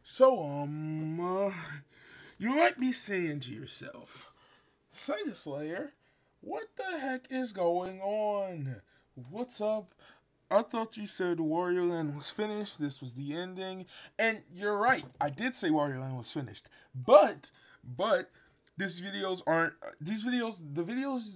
So, you might be saying to yourself, Sega Slayer, what the heck is going on? What's up? I thought you said Wario Land was finished. This was the ending. And you're right. I did say Wario Land was finished. But these videos,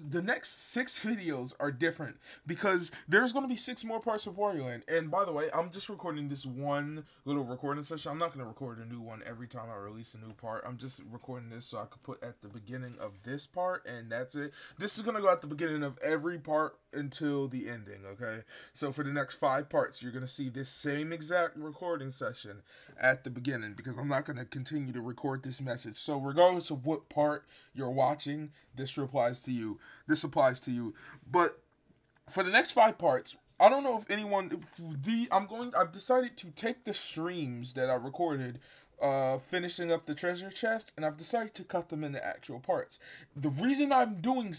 the next 6 videos are different because there's going to be 6 more parts of Wario Land. And by the way, I'm just recording this one little recording session. I'm not going to record a new one every time I release a new part. I'm just recording this so I could put at the beginning of this part, and that's it. This is going to go at the beginning of every part until the ending, okay? So for the next 5 parts, you're going to see this same exact recording session at the beginning because I'm not going to continue to record this message. So regardless of what part you're watching, this applies to you. But for the next 5 parts, I don't know if anyone I've decided to take the streams that I recorded finishing up the treasure chest, and I've decided to cut them into actual parts. The reason I'm doing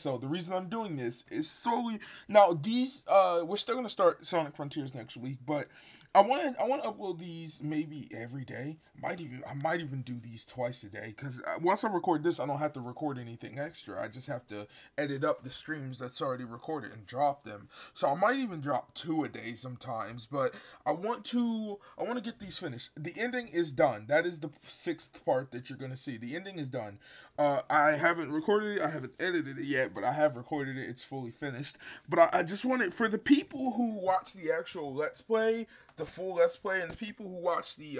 this is solely now these we're still gonna start Sonic Frontiers next week, but I want to upload these maybe every day. I might even do these twice a day because once I record this, I don't have to record anything extra. I just have to edit up the streams that's already recorded and drop them. So I might even drop 2 a day sometimes, but I want to get these finished. The ending is done. That is the 6th part that you're gonna see. The ending is done. I haven't recorded it. I haven't edited it yet, but I have recorded it. It's fully finished. But I just want it for the people who watch the actual Let's Play, the full Let's Play, and the people who watch the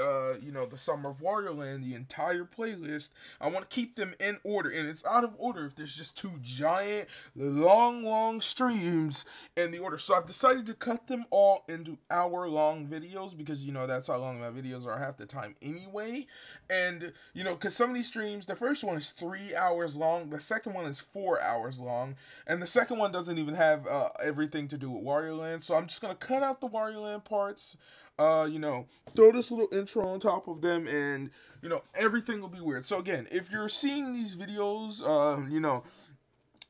the Summer of Wario Land, the entire playlist. I want to keep them in order, and it's out of order if there's just 2 giant, long streams in the order. So I've decided to cut them all into hour-long videos because that's how long my videos are half the time anyway. And because some of these streams, the first one is 3 hours long, the second one is 4 hours long, and the second one doesn't even have everything to do with Wario Land. So I'm just gonna cut out the Wario Land parts. Throw this little intro on top of them, and everything will be weird. So again, if you're seeing these videos,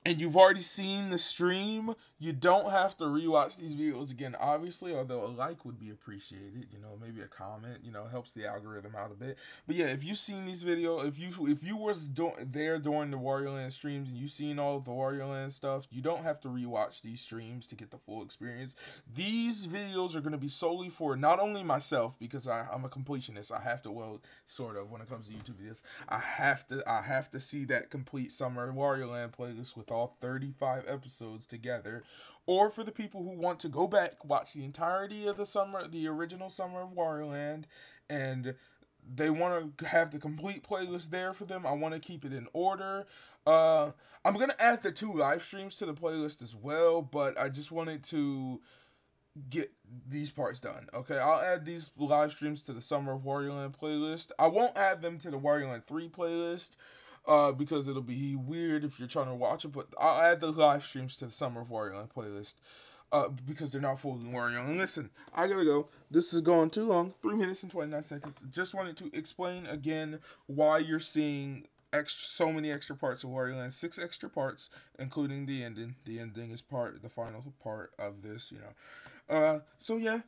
and you've already seen the stream, you don't have to rewatch these videos again, obviously, although a like would be appreciated, maybe a comment, helps the algorithm out a bit. But yeah, if you've seen these videos, if you was there during the Wario Land streams and you've seen all of the Wario Land stuff, you don't have to rewatch these streams to get the full experience. These videos are going to be solely for not only myself, because I'm a completionist. I have to, well, sort of, when it comes to YouTube videos, I have to see that complete Summer Wario Land playlist with all 35 episodes together, or for the people who want to go back, watch the entirety of the original Summer of Wario Land, and they want to have the complete playlist there for them. I want to keep it in order. I'm going to add the 2 live streams to the playlist as well, but I just wanted to get these parts done. Okay, I'll add these live streams to the Summer of Wario Land playlist. I won't add them to the Wario Land 3 playlist, because it'll be weird if you're trying to watch it, but I'll add those live streams to the Summer of Wario Land playlist, because they're not fully Wario. And listen, I gotta go. This is going too long, 3 minutes and 29 seconds. Just wanted to explain again why you're seeing so many extra parts of Wario Land. 6 extra parts, including the ending. The ending is the final part of this, So yeah,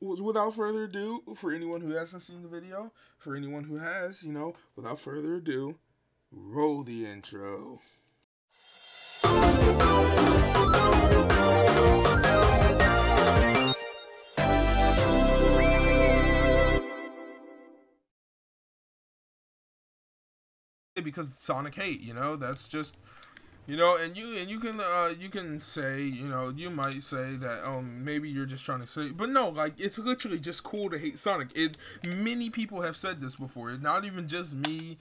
without further ado, for anyone who hasn't seen the video, for anyone who has, without further ado, roll the intro. Because Sonic hate, that's just, and you can say, you might say that maybe you're just trying to say, but no, like, it's literally just cool to hate Sonic. Many people have said this before. It's not even just me.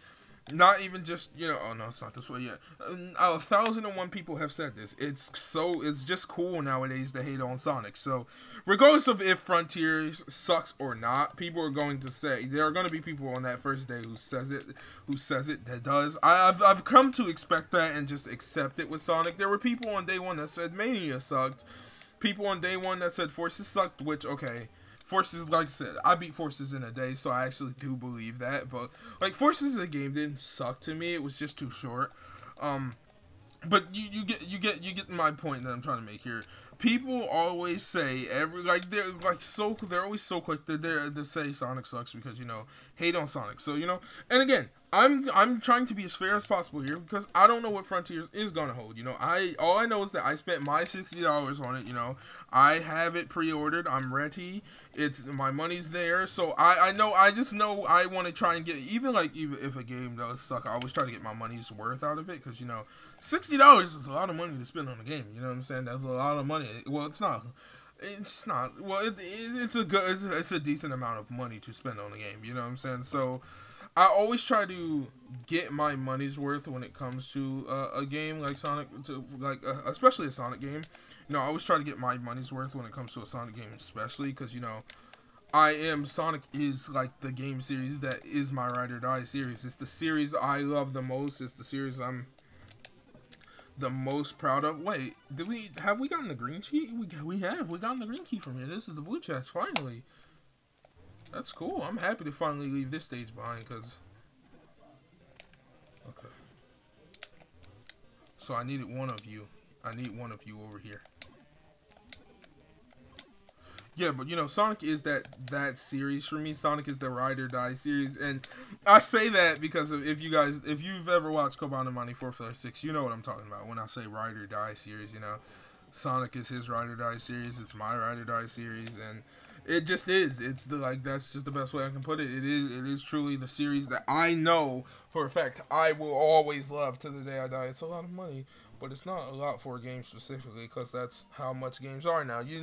Not even just, oh no, it's not this way yet. 1,001 people have said this. It's just cool nowadays to hate on Sonic. So, regardless of if Frontiers sucks or not, people are going to say, there are going to be people on that first day who says it, that does. I've come to expect that and just accept it with Sonic. There were people on day 1 that said Mania sucked. People on day 1 that said Forces sucked, which, okay. Forces, like I said, I beat Forces in a day, so I actually do believe that. But like, Forces as a game didn't suck to me; it was just too short. But you get my point that I'm trying to make here. people always say they're always so quick to say Sonic sucks because hate on Sonic. So and again, I'm trying to be as fair as possible here because I don't know what Frontiers is gonna hold. All I know is that I spent my $60 on it. I have it pre-ordered. I'm ready. It's my money's there. So I just know I want to try and get even if a game does suck, I always try to get my money's worth out of it because $60 is a lot of money to spend on a game. You know what I'm saying? That's a lot of money. Well, it's not. It's not. Well, it's a decent amount of money to spend on a game. You know what I'm saying? So I always try to get my money's worth when it comes to a game like Sonic, especially a Sonic game. I always try to get my money's worth when it comes to a Sonic game, especially because Sonic is like the game series that is my ride or die series. It's the series I love the most. It's the series I'm the most proud of. Wait, have we gotten the green key? We gotten the green key from here. This is the blue chest finally. That's cool. I'm happy to finally leave this stage behind because okay. So I needed one of you. I need one of you over here. Yeah, but Sonic is that series for me. Sonic is the ride or die series, and I say that because if you've ever watched Kobanemani 456, you know what I'm talking about when I say ride or die series. Sonic is his ride or die series. It's my ride or die series, and it just is. It's that's just the best way I can put it. It is truly the series that I know for a fact I will always love to the day I die. It's a lot of money, but it's not a lot for a game specifically because that's how much games are now. You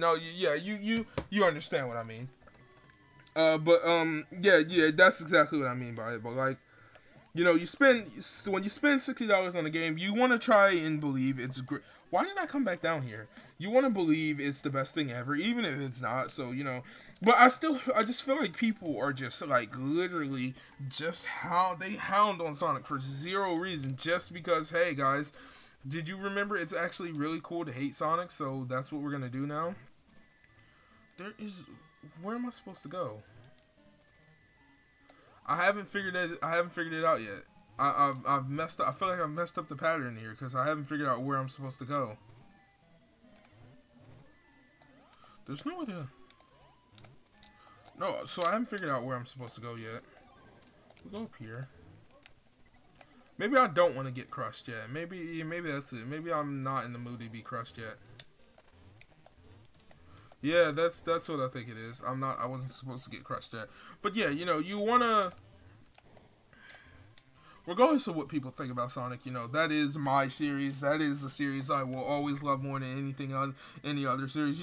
understand what I mean. Yeah, that's exactly what I mean by it. But you spend when you spend $60 on a game, you want to try and believe it's great. Why did I come back down here? You want to believe it's the best thing ever, even if it's not. So but I just feel like people are just literally just how they hound on Sonic for zero reason, just because hey guys, did you remember it's actually really cool to hate Sonic? So that's what we're gonna do now. Where am I supposed to go? I haven't figured it out yet. I've messed up. I feel like I've messed up the pattern here because I haven't figured out where I'm supposed to go. There's no way to. No, so I haven't figured out where I'm supposed to go yet. We'll go up here. Maybe I don't want to get crushed yet. Maybe that's it. Maybe I'm not in the mood to be crushed yet. Yeah, that's what I think it is. I wasn't supposed to get crushed yet. But yeah, you wanna, regardless of what people think about Sonic, that is my series. That is the series I will always love more than anything on any other series.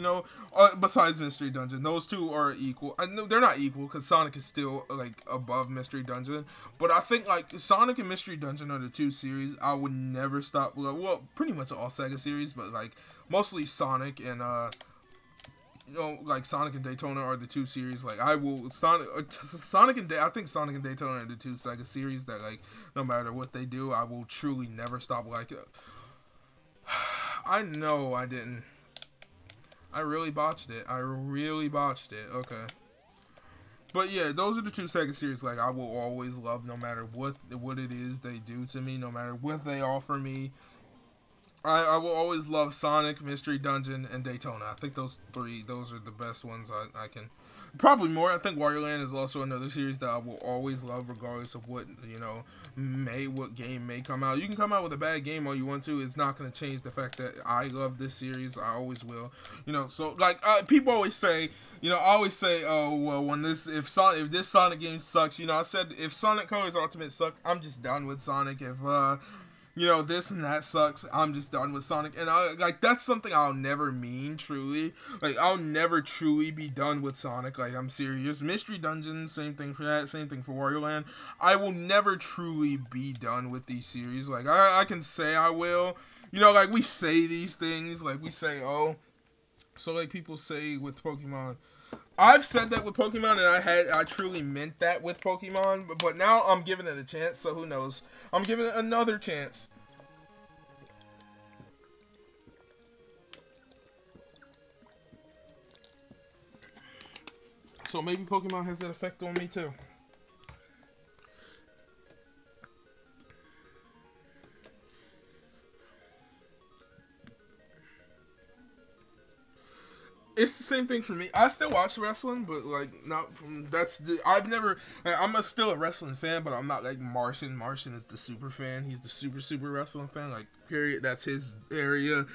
Besides Mystery Dungeon, those two are equal. I know they're not equal because Sonic is still above Mystery Dungeon. But I think Sonic and Mystery Dungeon are the two series I would never stop. Well, pretty much all Sega series, but mostly Sonic and Sonic and Daytona are the two series. I think Sonic and Daytona are the two Sega series that no matter what they do, I will truly never stop liking. I know I didn't. I really botched it. Okay. But yeah, those are the two Sega series I will always love no matter what it is they do to me, no matter what they offer me. I will always love Sonic, Mystery Dungeon, and Daytona. I think those are the best ones I can. Probably more. I think Wario Land is also another series that I will always love, regardless of what what game may come out. You can come out with a bad game all you want to. It's not going to change the fact that I love this series. I always will. So people always say, I always say, oh well, if this Sonic game sucks, I said if Sonic Colors Ultimate sucks, I'm just done with Sonic. If this and that sucks, I'm just done with Sonic. And that's something I'll never mean, truly. I'll never truly be done with Sonic. I'm serious. Mystery Dungeon, same thing for that, same thing for Wario Land. I will never truly be done with these series. I can say I will. We say these things, we say, oh. So, people say with Pokemon, I've said that with Pokemon, and I truly meant that with Pokemon, but now I'm giving it a chance, so who knows? I'm giving it another chance. So maybe Pokemon has that effect on me too. It's the same thing for me. I still watch wrestling, but like not from I've never. I'm still a wrestling fan, but I'm not like Martian. Martian is the super fan. He's the super wrestling fan. Like period. That's his area.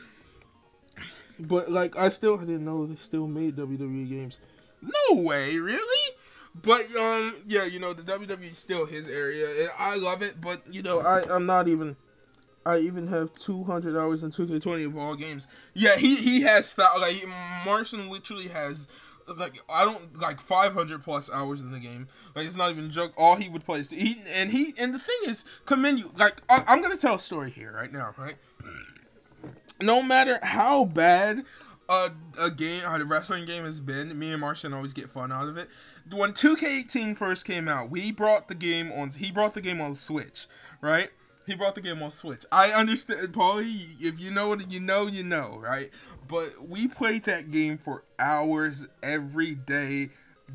But like I didn't know they still made WWE games. No way, really? But yeah, the WWE is still his area, and I love it. But I'm not even. I even have 200 hours in 2K20 of all games. Yeah, he has like Martian literally has like I don't like 500 plus hours in the game. Like it's not even a joke. All he would play is and the thing is, commend you. Like I'm gonna tell a story here right now, right? No matter how bad a wrestling game has been, me and Martian always get fun out of it. When 2K18 first came out, he brought the game on Switch, right? He brought the game on Switch. I understand, Paulie, if you know it, you know, right? But we played that game for hours every day,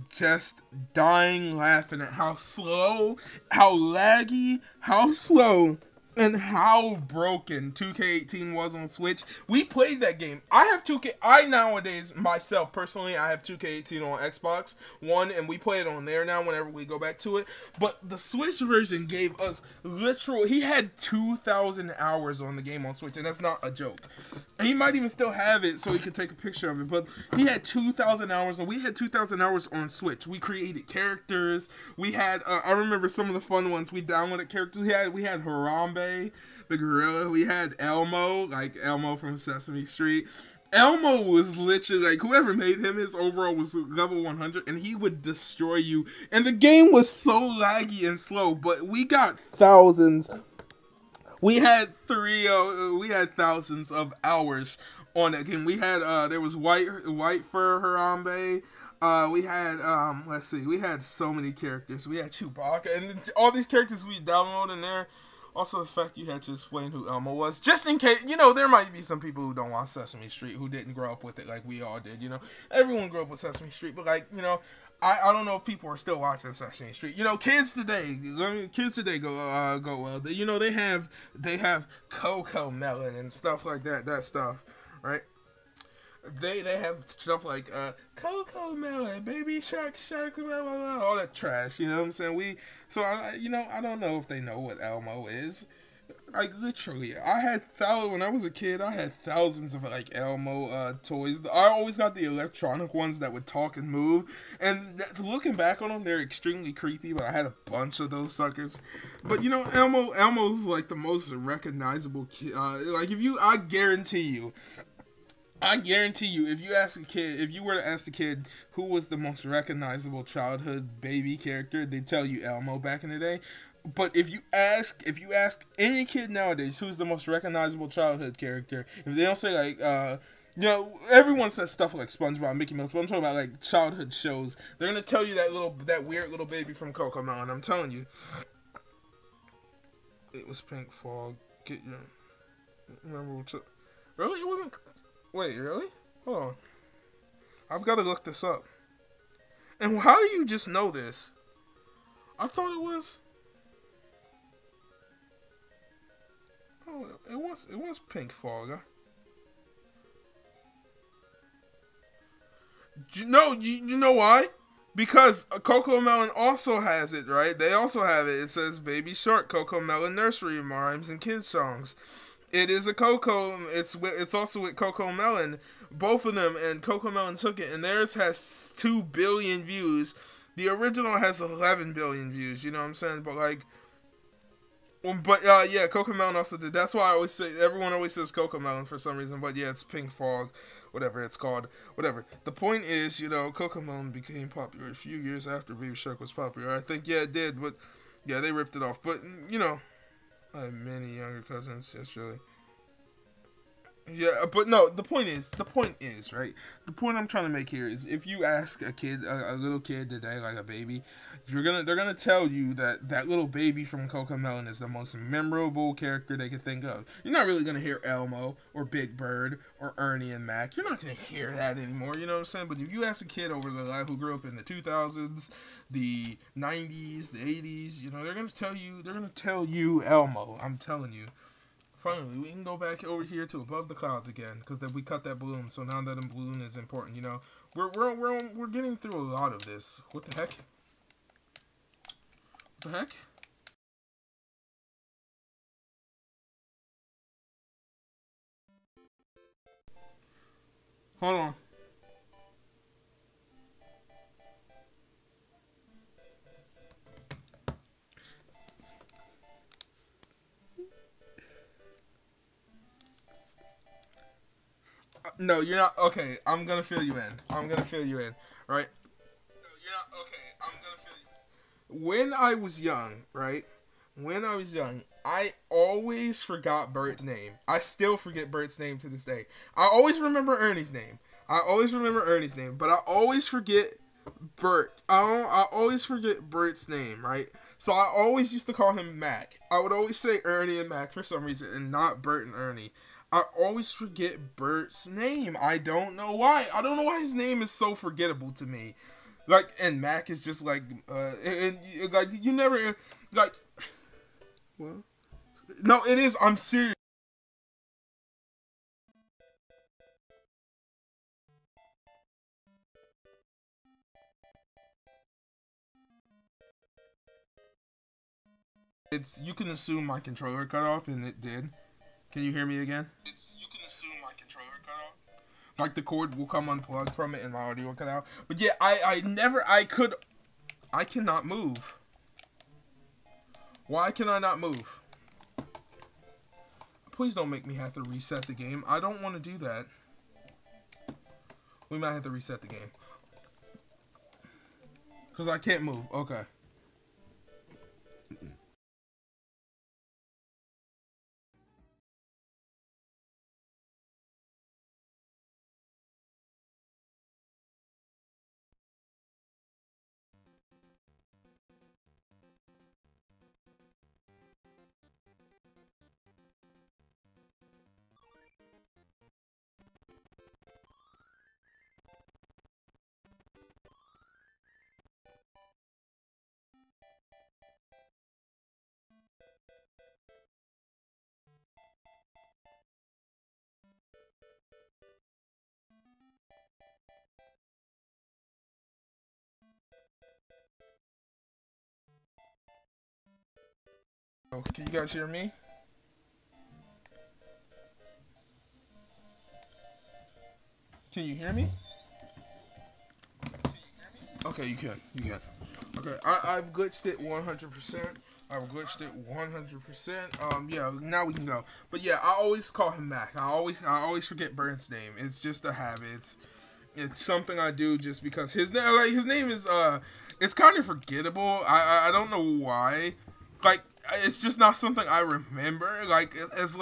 just dying laughing at how slow, how laggy, how slow, and how broken 2K18 was on Switch. We played that game. I have 2K. I nowadays, myself, personally, I have 2K18 on Xbox One, and we play it on there now whenever we go back to it. But the Switch version gave us literal. He had 2,000 hours on the game on Switch, and that's not a joke. And he might even still have it so he could take a picture of it. But he had 2,000 hours, and we had 2,000 hours on Switch. We created characters. We had. I remember some of the fun ones. We downloaded characters. We had Harambe, the gorilla. We had Elmo, like Elmo from Sesame Street. Elmo was literally like whoever made him, his overall was level 100, and he would destroy you. And the game was so laggy and slow, but we got thousands. We had thousands of hours on that game. We had there was white fur Harambe. We had let's see, we had so many characters. We had Chewbacca, and all these characters we downloaded in there. Also, the fact you had to explain who Elmo was, just in case, there might be some people who don't watch Sesame Street who didn't grow up with it like we all did. Everyone grew up with Sesame Street, but like, I don't know if people are still watching Sesame Street. Kids today, go well. They have Coco Melon and stuff like that. That stuff, right? They have stuff like Coco Melon, Baby Shark, blah, blah, blah, all that trash. You know what I'm saying? I don't know if they know what Elmo is. Like literally, when I was a kid, I had thousands of like Elmo toys. I always got the electronic ones that would talk and move. And looking back on them, they're extremely creepy. But I had a bunch of those suckers. But Elmo's like the most recognizable kid. I guarantee you, if you were to ask the kid who was the most recognizable childhood baby character, they'd tell you Elmo back in the day. But if you ask any kid nowadays who's the most recognizable childhood character, if they don't say like, everyone says stuff like SpongeBob, Mickey Mouse, but I'm talking about like childhood shows. They're gonna tell you that weird little baby from Cocomelon. I'm telling you, it was Pink Fog. Remember what? Really, it wasn't. Wait, really? Hold on. I've got to look this up. And how do you just know this? I thought it was. Oh, it was Pink Fog. You know why? Because Cocomelon also has it, right? They also have it. It says Baby Shark, Cocomelon Nursery Rhymes and Kids Songs. It is a Coco. It's also with Cocomelon, both of them, and Cocomelon took it, and theirs has 2 billion views. The original has 11 billion views. You know what I'm saying? But like, yeah, Cocomelon also did. That's why everyone always says Cocomelon for some reason. But yeah, it's Pink Fog, whatever it's called, whatever. The point is, Cocomelon became popular a few years after Baby Shark was popular. I think it did, but yeah, they ripped it off. But I have many younger cousins, just really. Yeah, but no, the point is, right? The point I'm trying to make here is if you ask a little kid today, like a baby, they're gonna tell you that little baby from Cocomelon is the most memorable character they could think of. You're not really gonna hear Elmo or Big Bird or Ernie and Mac. You're not gonna hear that anymore. You know what I'm saying? But if you ask a kid over the life who grew up in the 2000s, the 90s, the 80s, they're gonna tell you Elmo. I'm telling you. Finally, we can go back over here to above the clouds again, because then we cut that balloon. So now that balloon is important, you know. We're getting through a lot of this. What the heck? What the heck? Hold on. No, you're not. Okay, I'm gonna fill you in. I'm gonna fill you in, right? No, you're not. Okay, I'm gonna fill you in. When I was young, right? When I was young, I always forgot Bert's name. I still forget Bert's name to this day. I always remember Ernie's name. But I always forget Bert. I always forget Bert's name, right? So I always used to call him Mac. I would always say Ernie and Mac for some reason, and not Bert and Ernie. I always forget Bert's name. I don't know why. I don't know why his name is so forgettable to me. Like, and Mac is just like, and like you never like. Well, no, it is. I'm serious. It's you can assume my controller cut off, and it did. Can you hear me again? It's you can assume my controller cut off. Like the cord will come unplugged from it and my audio will cut out. But yeah, I cannot move. Why can I not move? Please don't make me have to reset the game. I don't want to do that. We might have to reset the game. Because I can't move. Okay. Oh, can you guys hear me? Can you hear me? Okay, you can. You can. Okay, I've glitched it 100%. I've glitched it 100%. Yeah, now we can go. But yeah, I always call him Mac. I always forget Bert's name. It's just a habit. It's something I do just because his name is it's kind of forgettable. I don't know why. Like it's just not something I remember. Like it's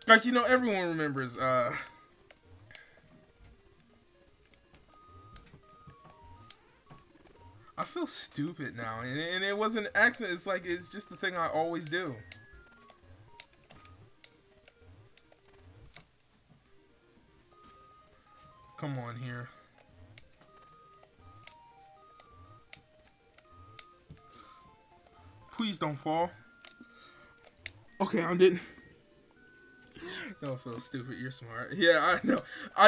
like you know everyone remembers I feel stupid now, and it wasn't an accident. It's like it's just the thing I always do. Come on here. Please don't fall. Okay, I didn't. Don't feel stupid. You're smart. Yeah, I know.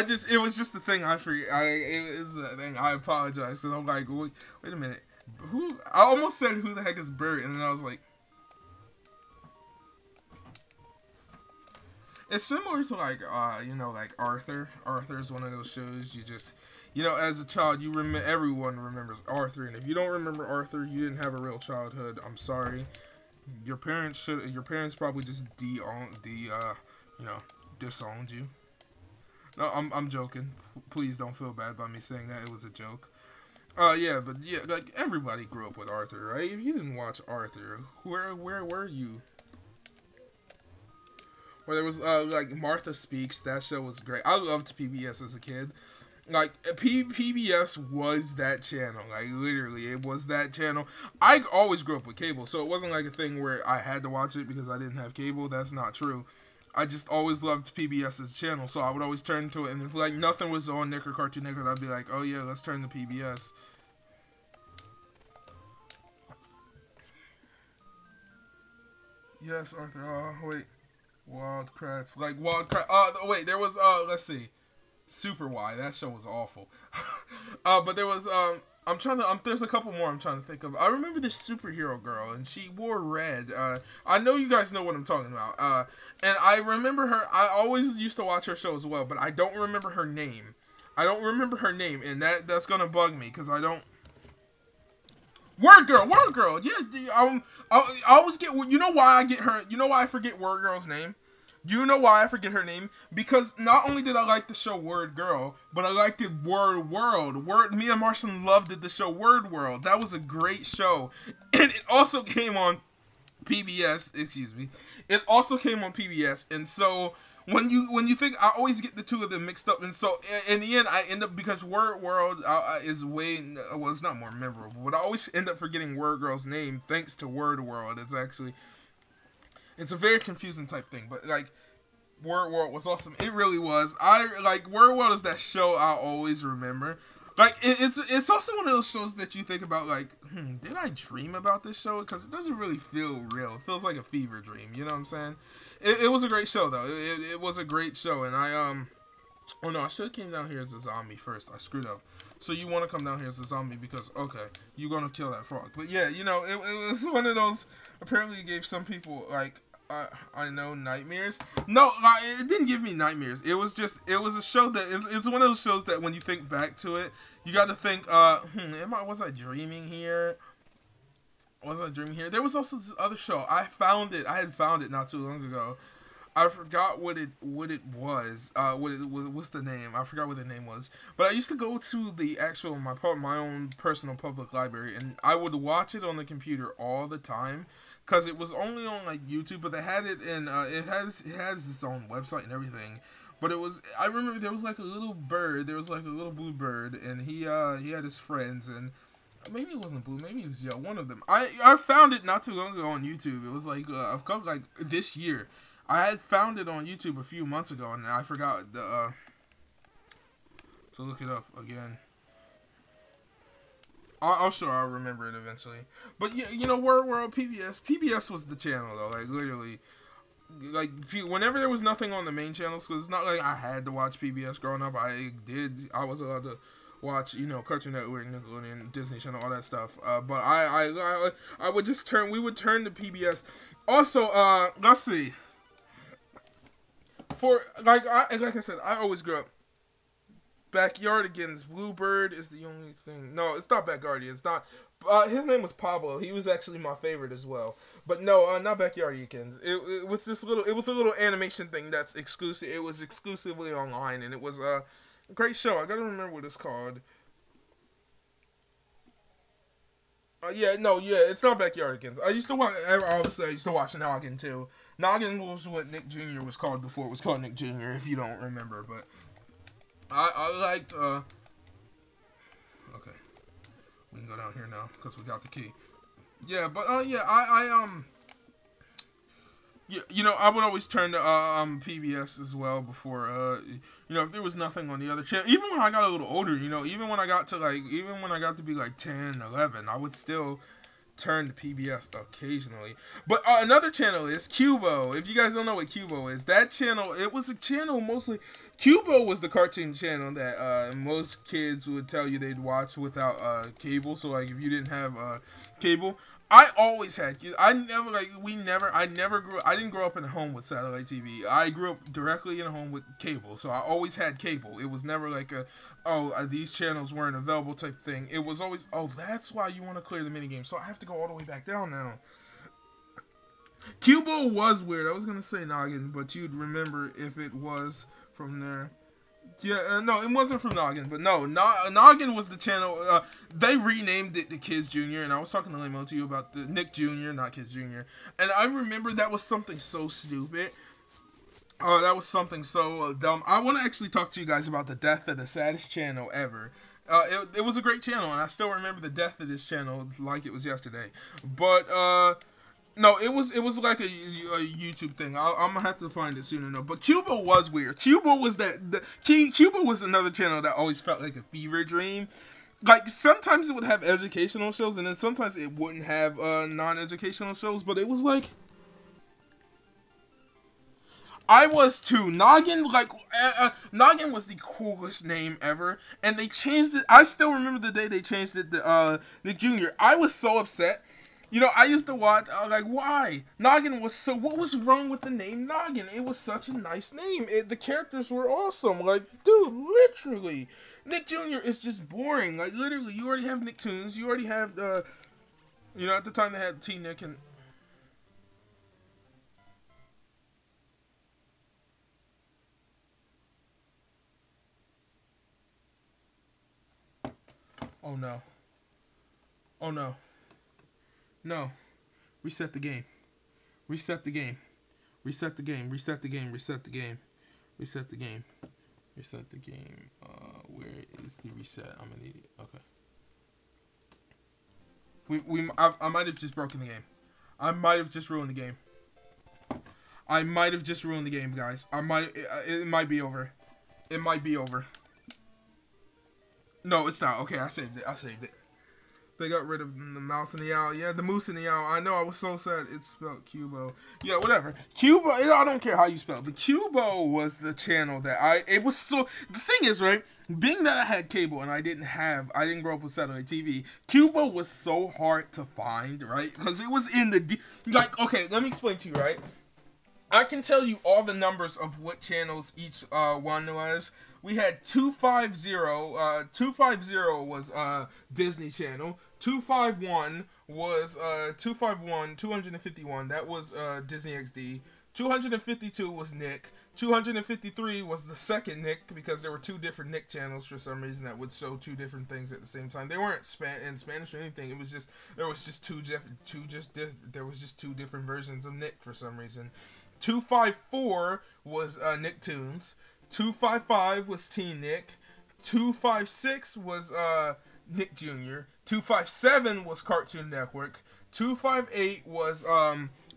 It was just the thing I forget. It was the thing. I apologize. So I'm like, wait a minute. Who? I almost said, who the heck is Bert? And then I was like, it's similar to like you know like Arthur. Arthur is one of those shows you just you know as a child you remember everyone remembers Arthur, and if you don't remember Arthur, you didn't have a real childhood. I'm sorry. Your parents probably just you know disowned you. No, I'm joking. Please don't feel bad by me saying that. It was a joke. Yeah, but yeah, like everybody grew up with Arthur, right? If you didn't watch Arthur, where were you? Where there was like Martha Speaks. That show was great. I loved PBS as a kid. Like PBS was that channel. Like literally, it was that channel. I always grew up with cable, so it wasn't like a thing where I had to watch it because I didn't have cable. That's not true. I just always loved PBS's channel, so I would always turn to it. And if like nothing was on Nick or Cartoon Network, I'd be like, oh yeah, let's turn to PBS. Yes, Arthur. Oh wait. Wildcrats, like Wildcrat. Wait, there was let's see, Super Y. That show was awful. But there was I'm trying to. There's a couple more I'm trying to think of. I remember this superhero girl, and she wore red. I know you guys know what I'm talking about. And I remember her. I always used to watch her show as well, but I don't remember her name. I don't remember her name, and that's gonna bug me because I don't. Word Girl. Yeah, I always get. You know why I get her? You know why I forget Word Girl's name? Do you know why I forget her name? Because not only did I like the show Word Girl, but I liked it Word World. Me and Marson loved it, the show Word World. That was a great show. And it also came on PBS, excuse me. It also came on PBS. And so when you think, I always get the two of them mixed up. And so in the end, I end up, because Word World is way, well, it's not more memorable, but I always end up forgetting Word Girl's name thanks to Word World. It's a very confusing type thing, but like Word World was awesome. It really was. I like Word World is that show I always remember. Like it's also one of those shows that you think about like, did I dream about this show? Because it doesn't really feel real. It feels like a fever dream. You know what I'm saying? It was a great show though. It was a great show, and oh no, I should have came down here as a zombie first. I screwed up. So you want to come down here as a zombie because, okay, you're going to kill that frog. But yeah, you know, it was one of those, apparently it gave some people, like, I know, nightmares. No, it didn't give me nightmares. It was a show that, it's one of those shows that when you think back to it, you got to think, was I dreaming here? Was I dreaming here? There was also this other show. I had found it not too long ago. I forgot what it was. What's the name? I forgot what the name was. But I used to go to the actual my own personal public library, and I would watch it on the computer all the time, because it was only on like YouTube. But they had it in it has its own website and everything. But I remember there was like a little bird. There was like a little blue bird, and he had his friends, and maybe it wasn't blue. Maybe it was yellow. One of them. I found it not too long ago on YouTube. It was like a couple, like this year. I had found it on YouTube a few months ago, and I forgot to look it up again. I'll sure I'll remember it eventually. But yeah, you know, Word World, PBS was the channel though. Like literally, like whenever there was nothing on the main channels, because it's not like I had to watch PBS growing up. I was allowed to watch, you know, Cartoon Network, Nickelodeon, Disney Channel, all that stuff. But I would just we would turn to PBS. Also, let's see. For like I said, I always grew up. Backyardigans. Bluebird is the only thing. No, it's not Backyardigans. It's not. His name was Pablo. He was actually my favorite as well. But no, not Backyardigans. It was this little. It was a little animation thing that's exclusive. It was exclusively online, and it was a great show. I gotta remember what it's called. It's not Backyardigans. I used to watch. Obviously, I used to watch Noggin too. Noggin was what Nick Jr. was called before it was called Nick Jr. If you don't remember, but I liked. Okay, we can go down here now because we got the key. Yeah, but you know, I would always turn to PBS as well before you know, if there was nothing on the other channel. Even when I got a little older, you know, even when I got to be like 10, 11, I would still turn to PBS occasionally. But another channel is Cubo. If you guys don't know what Cubo is, that channel, it was a channel mostly. Cubo was the cartoon channel that most kids would tell you they'd watch without cable. So like if you didn't have cable, I always had. I didn't grow up in a home with satellite TV. I grew up directly in a home with cable, so I always had cable. It was never like these channels weren't available type thing. It was always, that's why you want to clear the minigame. So I have to go all the way back down now. Cubo was weird. I was gonna say Noggin, but you'd remember if it was from there. Yeah, no, it wasn't from Noggin, but no, Noggin was the channel. They renamed it to Kids Junior, and I was talking to Lemo to you about the Nick Jr., not Kids Junior, and I remember that was something so stupid. That was something so dumb. I want to actually talk to you guys about the death of the saddest channel ever. It was a great channel, and I still remember the death of this channel like it was yesterday. But no, it was like a YouTube thing. I'm gonna have to find it soon enough. But Cubo was weird. Cubo was Cubo was another channel that always felt like a fever dream. Like sometimes it would have educational shows, and then sometimes it wouldn't have non-educational shows. But it was like, I was too. Noggin, like, Noggin was the coolest name ever, and they changed it. I still remember the day they changed it to Nick Jr. I was so upset. You know, I used to watch, like, why? Noggin was so, what was wrong with the name Noggin? It was such a nice name. The characters were awesome. Like, dude, literally. Nick Jr. is just boring. Like, literally, you already have Nicktoons. You already have, you know, at the time they had T-Nick and... Oh, no. Oh, no. No. Reset the game. Reset the game. Reset the game. Reset the game. Reset the game. Reset the game. Reset the game. Where is the reset? I'm an idiot. Okay. I might have just broken the game. I might have just ruined the game. I might have just ruined the game, guys. It might be over. It might be over. No, it's not. Okay, I saved it. I saved it. They got rid of the mouse and the owl. Yeah, the moose and the owl. I know, I was so sad. It's spelled Cubo. Yeah, whatever. Cubo, I don't care how you spell it, but Cubo was the channel that it was so, the thing is, right, being that I had cable and I didn't grow up with satellite TV, Cubo was so hard to find, right, because it was in the, like, okay, let me explain to you, right, I can tell you all the numbers of what channels each one was. We had 250, 250 was Disney Channel. 251 was 251, that was Disney XD. 252 was Nick. 253 was the second Nick, because there were two different Nick channels for some reason that would show two different things at the same time. They weren't in Spanish or anything. It was just there was just two different versions of Nick for some reason. 254 was Nicktoons. 255 was Teen Nick. 256 was Nick Jr. 257 was Cartoon Network. 258 was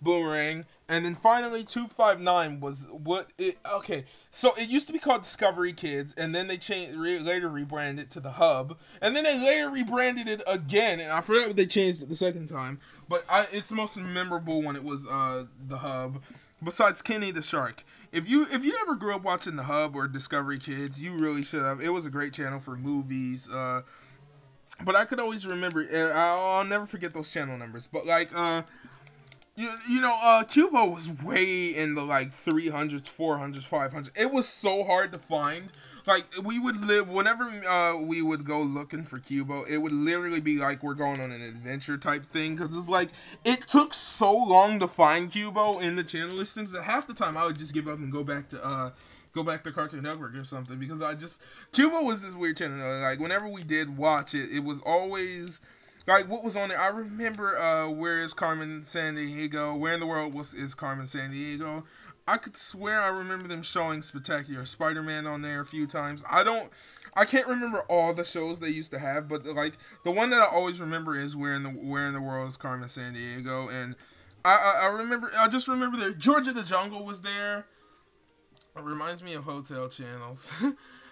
Boomerang, and then finally 259 was okay, so it used to be called Discovery Kids, and then they later rebranded it to The Hub, and then they later rebranded it again, and I forgot what they changed it the second time, but it's most memorable when it was The Hub. Besides Kenny the Shark. If you never grew up watching The Hub or Discovery Kids, you really should have. It was a great channel for movies. But I could always remember. I'll never forget those channel numbers. But like, Cubo was way in the like 300s, 400s, 500s. It was so hard to find. Like, we would whenever we would go looking for Cubo, it would literally be like we're going on an adventure type thing, because it's like, it took so long to find Cubo in the channel listings that half the time I would just give up and go back to Cartoon Network or something, because Cubo was this weird channel. Like, whenever we did watch it, it was always... Like, what was on there? I remember, Where is Carmen Sandiego? Where in the World is Carmen Sandiego? I could swear I remember them showing Spectacular Spider-Man on there a few times. I can't remember all the shows they used to have, but, like, the one that I always remember is Where in the World is Carmen Sandiego, and I just remember there, Georgia the Jungle was there. It reminds me of Hotel Channels.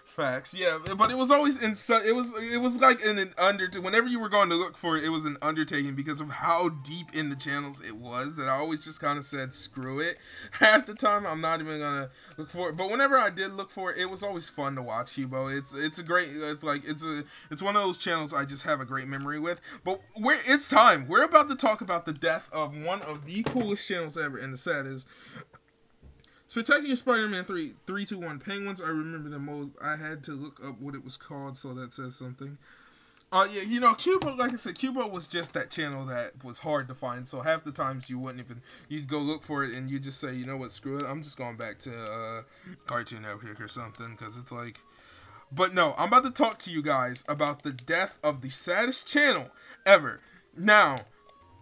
Facts, yeah, but it was always it was like whenever you were going to look for it, it was an undertaking because of how deep in the channels it was, that I always just kind of said screw it. Half the time I'm not even gonna look for it, but whenever I did look for it, it was always fun to watch Hubo. It's one of those channels I just have a great memory with. But it's time. We're about to talk about the death of one of the coolest channels ever, and the sad is Spectacular Spider-Man 321 Penguins. I remember the most. I had to look up what it was called, so that says something. Yeah, Cubo, like I said, Cubo was just that channel that was hard to find, so half the times you'd go look for it, and you just say, you know what, screw it, I'm just going back to Cartoon Network or something, because it's like... But no, I'm about to talk to you guys about the death of the saddest channel ever. Now...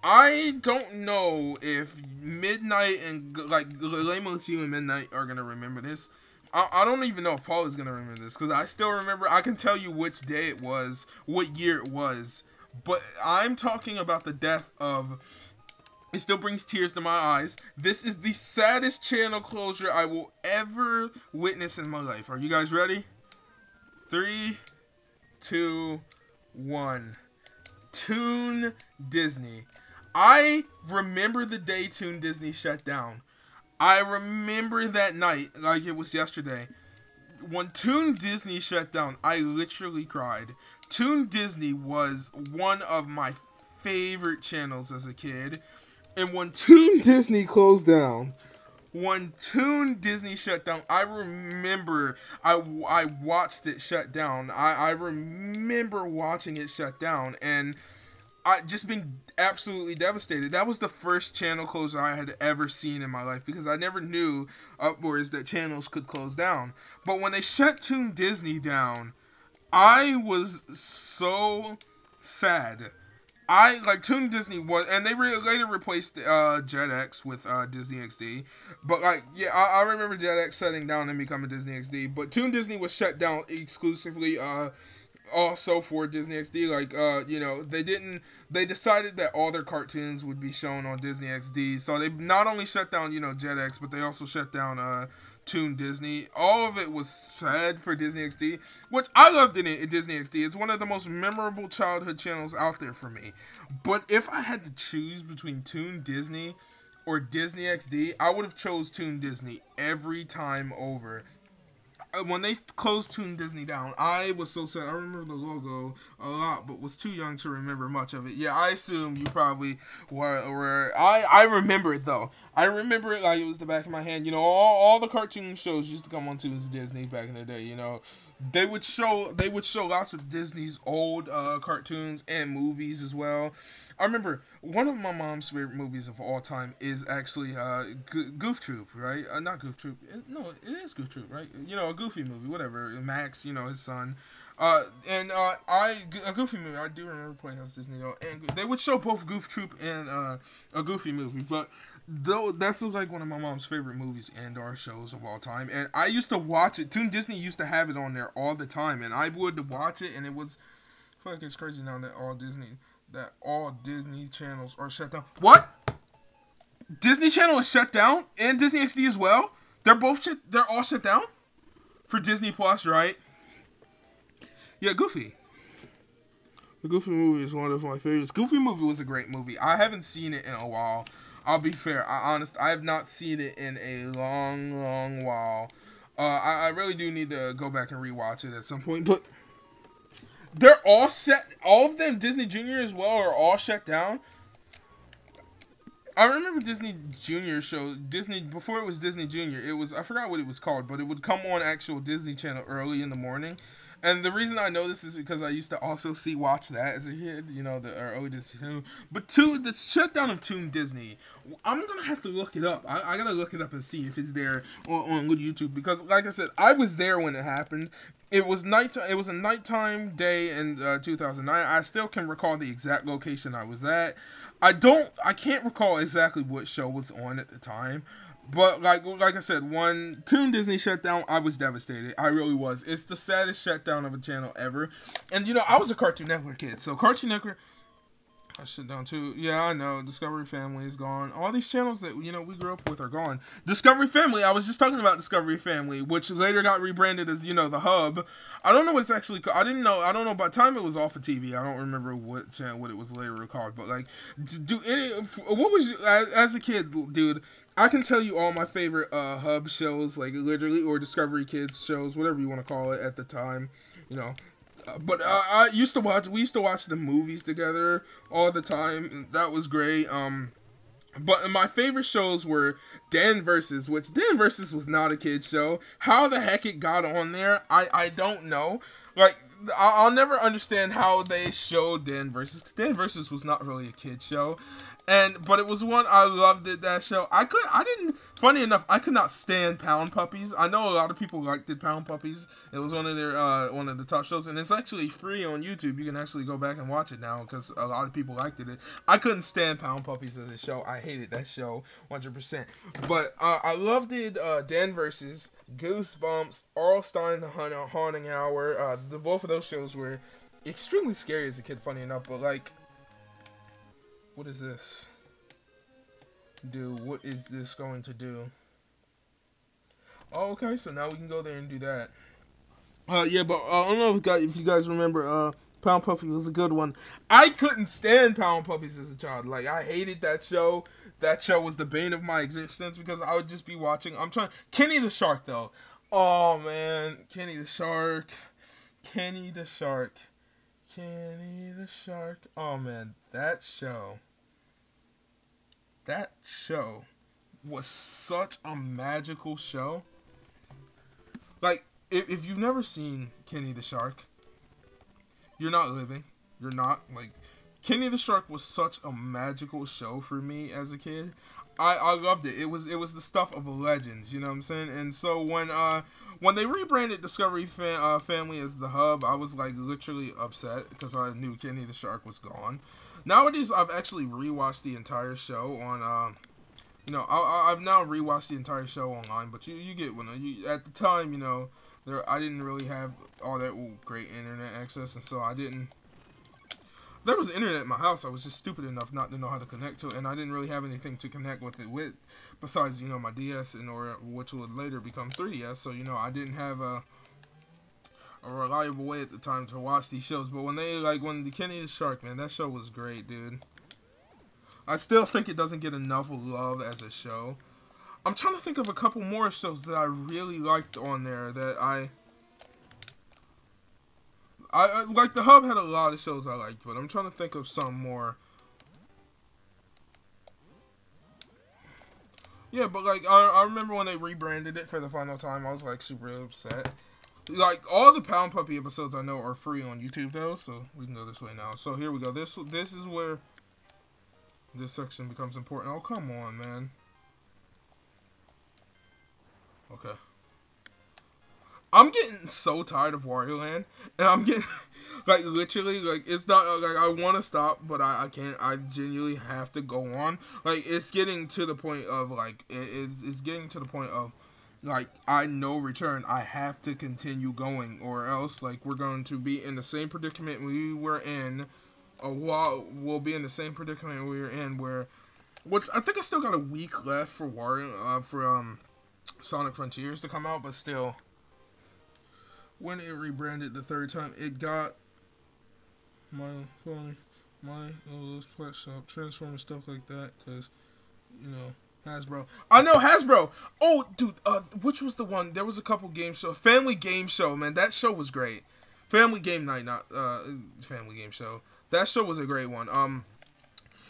I don't know if Midnight and, like, Lamos, you and Midnight are going to remember this. I don't even know if Paul is going to remember this, because I still remember, I can tell you which day it was, what year it was, but I'm talking about the death of, it still brings tears to my eyes. This is the saddest channel closure I will ever witness in my life. Are you guys ready? 3, 2, 1. Toon Disney. I remember the day Toon Disney shut down. I remember that night like it was yesterday. When Toon Disney shut down, I literally cried. Toon Disney was one of my favorite channels as a kid. And when Toon Disney closed down, when Toon Disney shut down, I remember I watched it shut down. I remember watching it shut down, and I just been absolutely devastated. That was the first channel closure I had ever seen in my life because I never knew upwards that channels could close down. But when they shut Toon Disney down, I was so sad. I like Toon Disney was, and they later replaced Jetix with Disney XD. But like, yeah, I remember Jetix shutting down and becoming Disney XD. But Toon Disney was shut down exclusively also for Disney XD. Like, they decided that all their cartoons would be shown on Disney XD. So they not only shut down, Jetix, but they also shut down Toon Disney. All of it was sad for Disney XD, which I loved in Disney XD. It's one of the most memorable childhood channels out there for me. But if I had to choose between Toon Disney or Disney XD, I would have chose Toon Disney every time over. When they closed Toon Disney down, I was so sad. I remember the logo a lot, but was too young to remember much of it. Yeah, I assume you probably were. I remember it, though. I remember it like it was the back of my hand. All the cartoon shows used to come on Toon Disney back in the day, They would show lots of Disney's old cartoons and movies as well. I remember one of my mom's favorite movies of all time is actually Goof Troop, right? Not Goof Troop. No, it is Goof Troop, right? A Goofy movie, whatever. Max, his son. A Goofy movie. I do remember Playhouse Disney though, and they would show both Goof Troop and a Goofy movie, but. Though that's like one of my mom's favorite movies and our shows of all time, and I used to watch it. Toon Disney used to have it on there all the time, and I would watch it, and it was. I feel like it's crazy now that all Disney channels are shut down. What? Disney Channel is shut down, and Disney XD as well. They're all shut down for Disney Plus, right? Yeah, Goofy. The Goofy movie is one of my favorites. Goofy movie was a great movie. I haven't seen it in a while. I'll be fair. I have not seen it in a long, long while. I really do need to go back and rewatch it at some point. But they're all shut. All of them, Disney Junior as well, are all shut down. I remember Disney Junior show. Before it was Disney Junior. I forgot what it was called, but it would come on actual Disney Channel early in the morning. And the reason I know this is because I used to also watch that as a kid, the early Disney. But the shutdown of Toon Disney, I'm gonna have to look it up. I gotta look it up and see if it's there on YouTube because, like I said, I was there when it happened. It was night. It was a nighttime day in 2009. I still can recall the exact location I was at. I can't recall exactly what show was on at the time. But like I said, when Toon Disney shut down, I was devastated. I really was. It's the saddest shutdown of a channel ever. And I was a Cartoon Network kid, so Cartoon Network I shut down too. Yeah, I know. Discovery Family is gone. All these channels that we grew up with are gone. Discovery Family. I was just talking about Discovery Family, which later got rebranded as the Hub. I don't know what it's actually called. I don't know. By the time it was off of TV, I don't remember what it was later called. But like, what was as a kid, dude? I can tell you all my favorite Hub shows, like literally, or Discovery Kids shows, whatever you want to call it at the time. But we used to watch the movies together all the time. That was great. But my favorite shows were Dan Versus, which Dan Versus was not a kid show. How the heck it got on there, I don't know. Like, I'll never understand how they showed Dan Versus. Dan Versus was not really a kid show. But it was one I loved that show. Funny enough, I could not stand Pound Puppies. I know a lot of people liked it, Pound Puppies. It was one of the top shows, and it's actually free on YouTube. You can actually go back and watch it now because a lot of people liked it. I couldn't stand Pound Puppies as a show. I hated that show 100%. But I loved it. Dan Versus, Goosebumps, Arl Stein, The Haunting Hour. Both of those shows were extremely scary as a kid. Funny enough, but like. What is this? What is this going to do? Oh, okay, so now we can go there and do that. Yeah, but I don't know if you guys remember Pound Puppy was a good one. I couldn't stand Pound Puppies as a child. Like, I hated that show. That show was the bane of my existence because I would just be watching. Kenny the Shark, though. Oh, man. Kenny the Shark. Kenny the Shark. Kenny the Shark. Oh, man. That show was such a magical show. Like, if you've never seen Kenny the Shark, you're not living. You're not. Like, Kenny the Shark was such a magical show for me as a kid. I loved it. It was the stuff of legends, you know what I'm saying? And so when they rebranded Discovery Family as the Hub, I was like literally upset because I knew Kenny the Shark was gone. Nowadays, I've actually rewatched the entire show on I've now rewatched the entire show online, but you get one. At the time, I didn't really have all that great internet access, and so I didn't. There was internet in my house. I was just stupid enough not to know how to connect to it, and I didn't really have anything to connect with it with, besides my DS, which would later become 3DS. So I didn't have a reliable way at the time to watch these shows. But when the Kenny the Shark, man, that show was great, dude. I still think it doesn't get enough love as a show. I'm trying to think of a couple more shows that I really liked on there that I like. The Hub had a lot of shows I liked, but I'm trying to think of some more. Yeah, but like I remember when they rebranded it for the final time, I was like super upset. Like all the Pound Puppy episodes I know are free on YouTube though, so we can go this way now. So here we go. This is where this section becomes important. Oh, come on, man. Okay. I'm getting so tired of Wario Land, and I'm getting, like, literally, like, it's not, like, I want to stop, but I can't. I genuinely have to go on. Like, it's getting to the point of, like, it's getting to the point of, like, no return. I have to continue going, or else, like, we're going to be in the same predicament we were in. We'll be in the same predicament we were in, which I think I still got a week left for Wario, for Sonic Frontiers to come out, but still, when it rebranded the third time, it got my pet shop, Transformer, stuff like that, because Hasbro. I know Hasbro. Oh, dude, which was the one? There was a couple game show, Family Game Show, man. That show was great. Family Game Night, not Family Game Show. That show was a great one.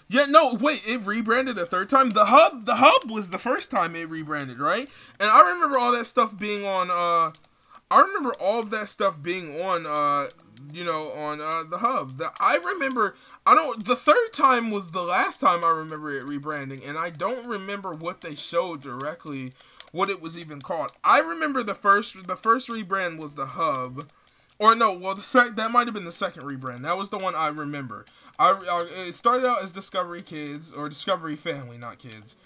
Yeah, no, wait, it rebranded a third time? The Hub was the first time it rebranded, right? And I remember all that stuff being on, I remember all of that stuff being on, the Hub. The third time was the last time I remember it rebranding, and I don't remember what they showed directly, what it was even called. I remember the first rebrand was the Hub. Or no, well, that might have been the second rebrand. That was the one I remember. It started out as Discovery Kids, or Discovery Family, not Kids.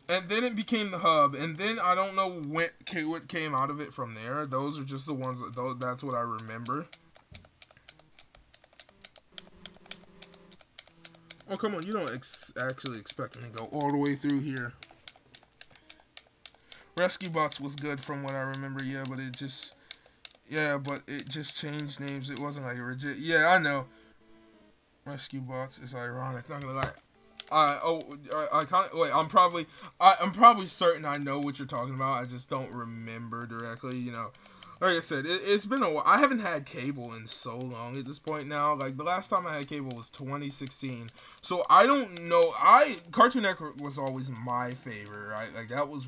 And then it became the Hub, and then I don't know what came out of it from there. Those are just the ones, that's what I remember. Oh, come on, you don't actually expect me to go all the way through here. Rescue Bots was good from what I remember, yeah, but it just changed names. It wasn't like a legit. Yeah, I know. Rescue Bots is ironic. Not gonna lie. I'm probably certain I know what you're talking about. I just don't remember directly. Like I said, it's been a while. I haven't had cable in so long at this point now. Like, the last time I had cable was 2016. So, I don't know. Cartoon Network was always my favorite, right? Like, that was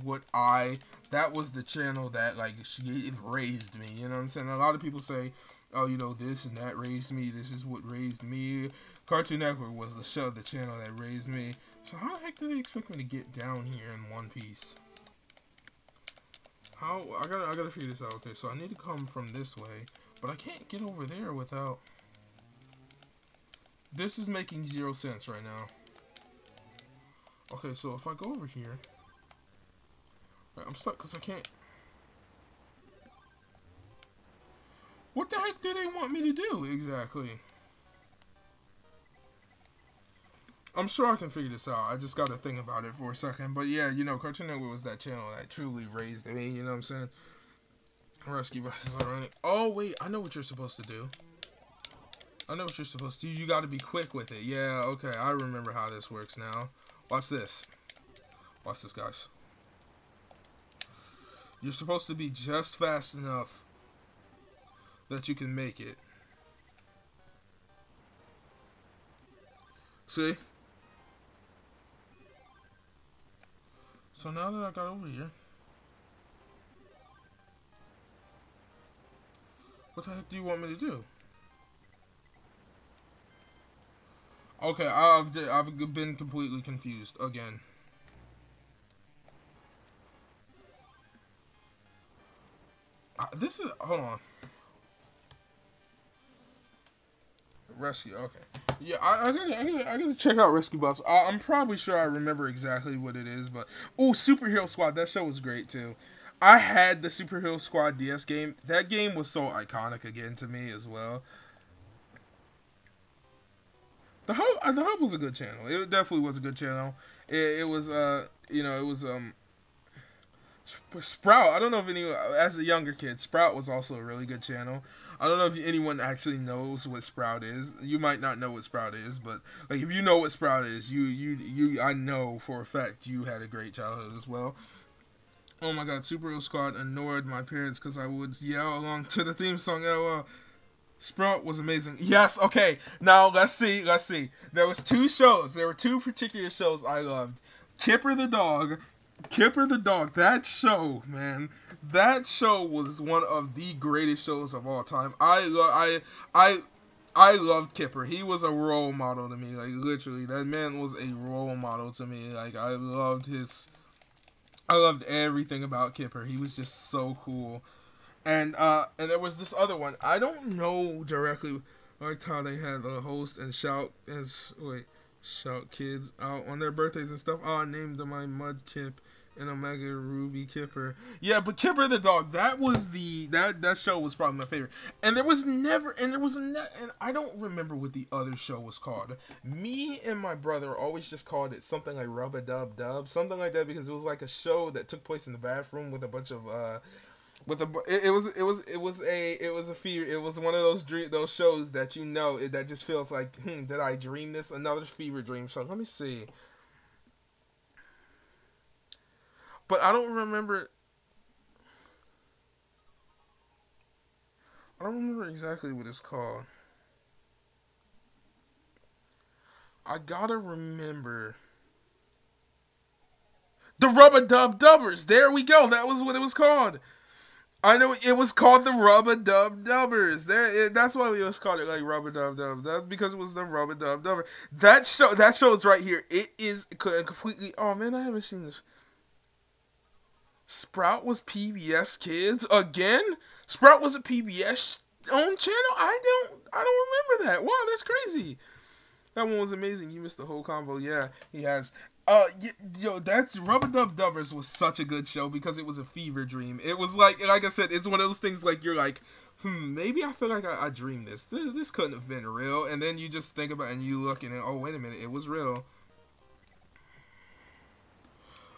the channel that, like, it raised me. You know what I'm saying? A lot of people say, oh, this and that raised me. This is what raised me. Cartoon Network was the channel that raised me. So, how the heck do they expect me to get down here in one piece? I gotta figure this out. Okay, so I need to come from this way, but I can't get over there without. This is making 0 sense right now. Okay, so if I go over here, right, I'm stuck because I can't. What the heck do they want me to do exactly? I'm sure I can figure this out. I just got to think about it for a second. But yeah, Cartoon Network was that channel that truly raised me. You know what I'm saying? Rescue Bots is ironic. Oh, wait. I know what you're supposed to do. I know what you're supposed to do. You got to be quick with it. Yeah, okay. I remember how this works now. Watch this. Watch this, guys. You're supposed to be just fast enough that you can make it. See? So now that I got over here, what the heck do you want me to do? Okay, I've been completely confused again. This is, hold on. Rescue. Okay. Yeah, I gotta check out Rescue Bots. I'm probably sure I remember exactly what it is, but oh, Superhero Squad. That show was great too. I had the Superhero Squad DS game. That game was so iconic again to me as well. The Hub was a good channel. It definitely was a good channel. It was it was Sprout. I don't know if anyone, as a younger kid, Sprout was also a really good channel. I don't know if anyone actually knows what Sprout is. You might not know what Sprout is, but like if you know what Sprout is, I know for a fact you had a great childhood as well. Oh my God, Superhero Squad annoyed my parents because I would yell along to the theme song. LOL. Sprout was amazing. Yes, okay. Now let's see. There was two shows. There were two particular shows I loved. Kipper the dog. Kipper the dog. That show, man. That show was one of the greatest shows of all time. I loved Kipper. He was a role model to me. Like literally, that man was a role model to me. Like I loved everything about Kipper. He was just so cool. And there was this other one. I don't know directly. I liked how they had the host and shout kids out on their birthdays and stuff. Oh, I named my Mud Kip and Omega Ruby Kipper. Yeah, but Kipper the dog. That was that show was probably my favorite. And and I don't remember what the other show was called. Me and my brother always just called it something like Rub a Dub Dub, something like that, because it was like a show that took place in the bathroom with a bunch of with a it was a fear. It was one of those shows that that just feels like did I dream this? Another fever dream. So let me see. But I don't remember. I don't remember exactly what it's called. I gotta remember. The Rubber Dub Dubbers. There we go. That was what it was called. I know it was called the Rubber Dub Dubbers. That's why we always called it like Rubber Dub Dub. That's because it was the Rubber Dub Dubber. That show is right here. It is completely. Oh man, I haven't seen this. Sprout was PBS Kids again. Sprout was a PBS own channel. I don't remember that. Wow, that's crazy. That one was amazing. You missed the whole combo. Yeah, he has. That Rubber Dub Dubbers was such a good show because it was a fever dream. It was like I said, it's one of those things like you're like, maybe I feel like I dreamed this. This couldn't have been real. And then you just think about it and you look and oh wait a minute, it was real.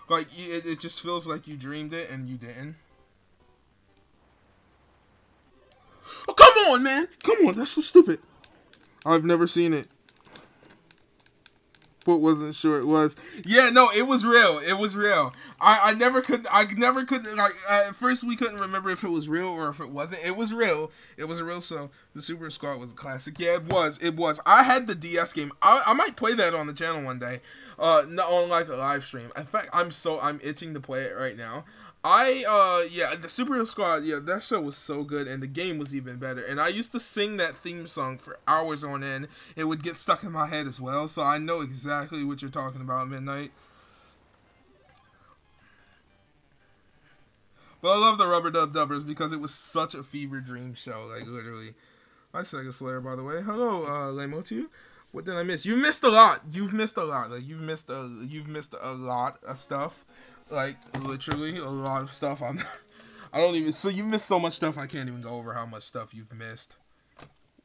Like it just feels like you dreamed it and you didn't. Oh come on, man! Come on, that's so stupid. I've never seen it. But wasn't sure it was. Yeah, no, it was real. It was real. I never could. Like at first we couldn't remember if it was real or if it wasn't. It was real. It was a real show. The Super Squad was a classic. Yeah, it was. It was. I had the DS game. I might play that on the channel one day. Not on like a live stream. In fact, I'm itching to play it right now. The Superhero Squad, yeah, that show was so good, and the game was even better. And I used to sing that theme song for hours on end. It would get stuck in my head as well, so I know exactly what you're talking about, Midnight. But I love the Rubber Dub Dubbers because it was such a fever dream show, like literally. Hi, Sega Slayer, by the way. Hello, Lemo to you. What did I miss? You missed a lot. You've missed a lot. Like you've missed a lot of stuff. Like literally a lot of stuff. I don't even. So you missed so much stuff. I can't even go over how much stuff you've missed.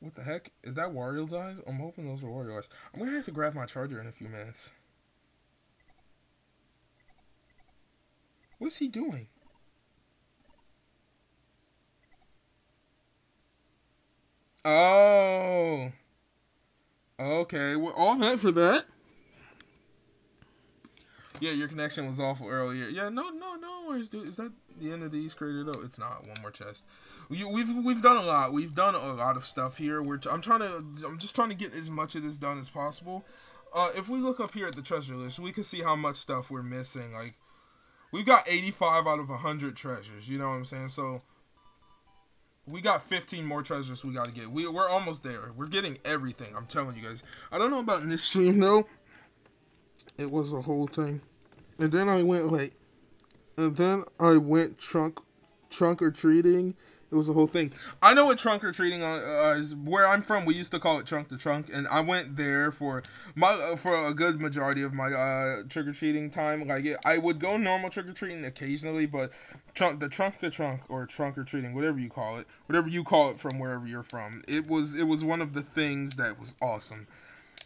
What the heck is that? Wario's eyes? I'm hoping those are Wario eyes. I'm gonna have to grab my charger in a few minutes. What is he doing? Oh. Okay, well, all that for that. Yeah, your connection was awful earlier. Yeah, no worries, dude. Is that the end of the East Crater though? It's not. One more chest. We've done a lot. We've done a lot of stuff here. I'm just trying to get as much of this done as possible. If we look up here at the treasure list, we can see how much stuff we're missing. Like, we've got 85 out of 100 treasures. You know what I'm saying? So we got 15 more treasures we got to get. We're almost there. We're getting everything. I'm telling you guys. I don't know about in this stream though. It was a whole thing. And then I went trunk or treating. It was a whole thing. I know what trunk or treating is. Where I'm from, we used to call it trunk to trunk, and I went there for a good majority of my trick or treating time. Like, I would go normal trick or treating occasionally, but trunk to trunk or trunk or treating, whatever you call it from wherever you're from. It was one of the things that was awesome.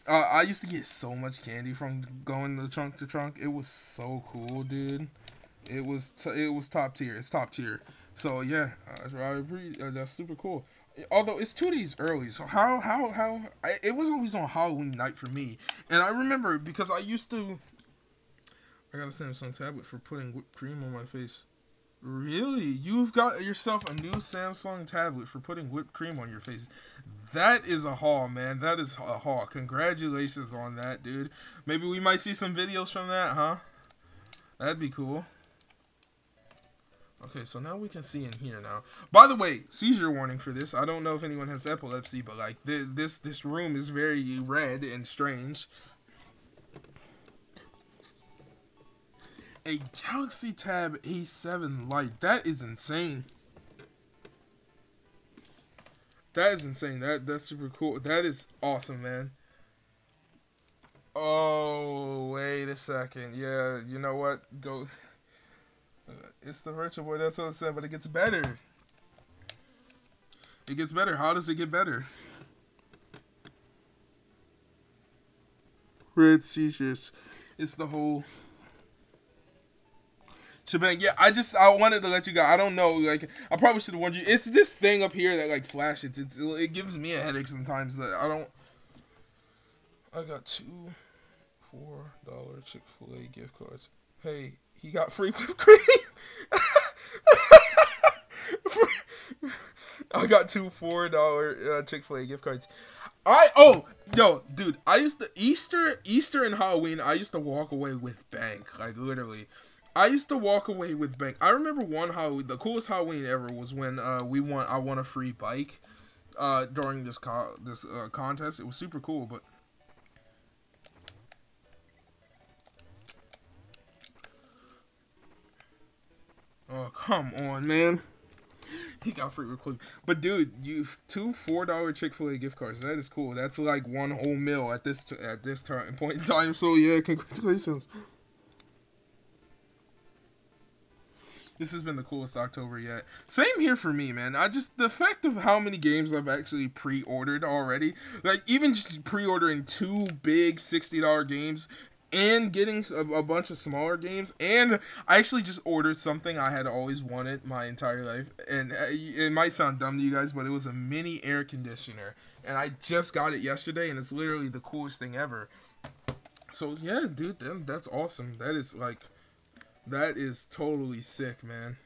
I used to get so much candy from going to trunk. It was so cool, dude. It was top tier. It's top tier. So yeah, that's super cool. Although it's 2 days early, so it was always on Halloween night for me. And I remember because I got a Samsung tablet for putting whipped cream on my face. Really? You've got yourself a new Samsung tablet for putting whipped cream on your face. That is a haul, man. That is a haul. Congratulations on that, dude. Maybe we might see some videos from that, huh? That'd be cool. Okay, so now we can see in here now. By the way, seizure warning for this. I don't know if anyone has epilepsy, but like this room is very red and strange. A Galaxy Tab A7 Lite. That is insane. That is insane. That's super cool. That is awesome, man. Oh, wait a second. Yeah, you know what? Go. It's the Virtual Boy. That's what I said, but it gets better. It gets better. How does it get better? Red seizures. It's the whole shebang. Yeah, I wanted to let you guys. I don't know. Like, I probably should have warned you. It's this thing up here that like flashes. It gives me a headache sometimes. That I don't. I got $2 $4 Chick-fil-A gift cards. Hey, he got free whipped cream. I got two $4 Chick-fil-A gift cards. Dude, I used to Easter and Halloween. I used to walk away with bank, like literally. I used to walk away with bank. I remember one Halloween, the coolest Halloween ever was when I won a free bike during this contest. It was super cool, but oh, come on, man. He got free recruit. But dude, you two $4 Chick-fil-A gift cards. That is cool. That's like one whole meal at this point in time. So yeah, congratulations. This has been the coolest October yet. Same here for me, man. The fact of how many games I've actually pre-ordered already. Like, even just pre-ordering 2 big $60 games and getting a bunch of smaller games. And I actually just ordered something I had always wanted my entire life. And it might sound dumb to you guys, but it was a mini air conditioner. And I just got it yesterday, and it's literally the coolest thing ever. So, yeah, dude, that's awesome. That is totally sick, man.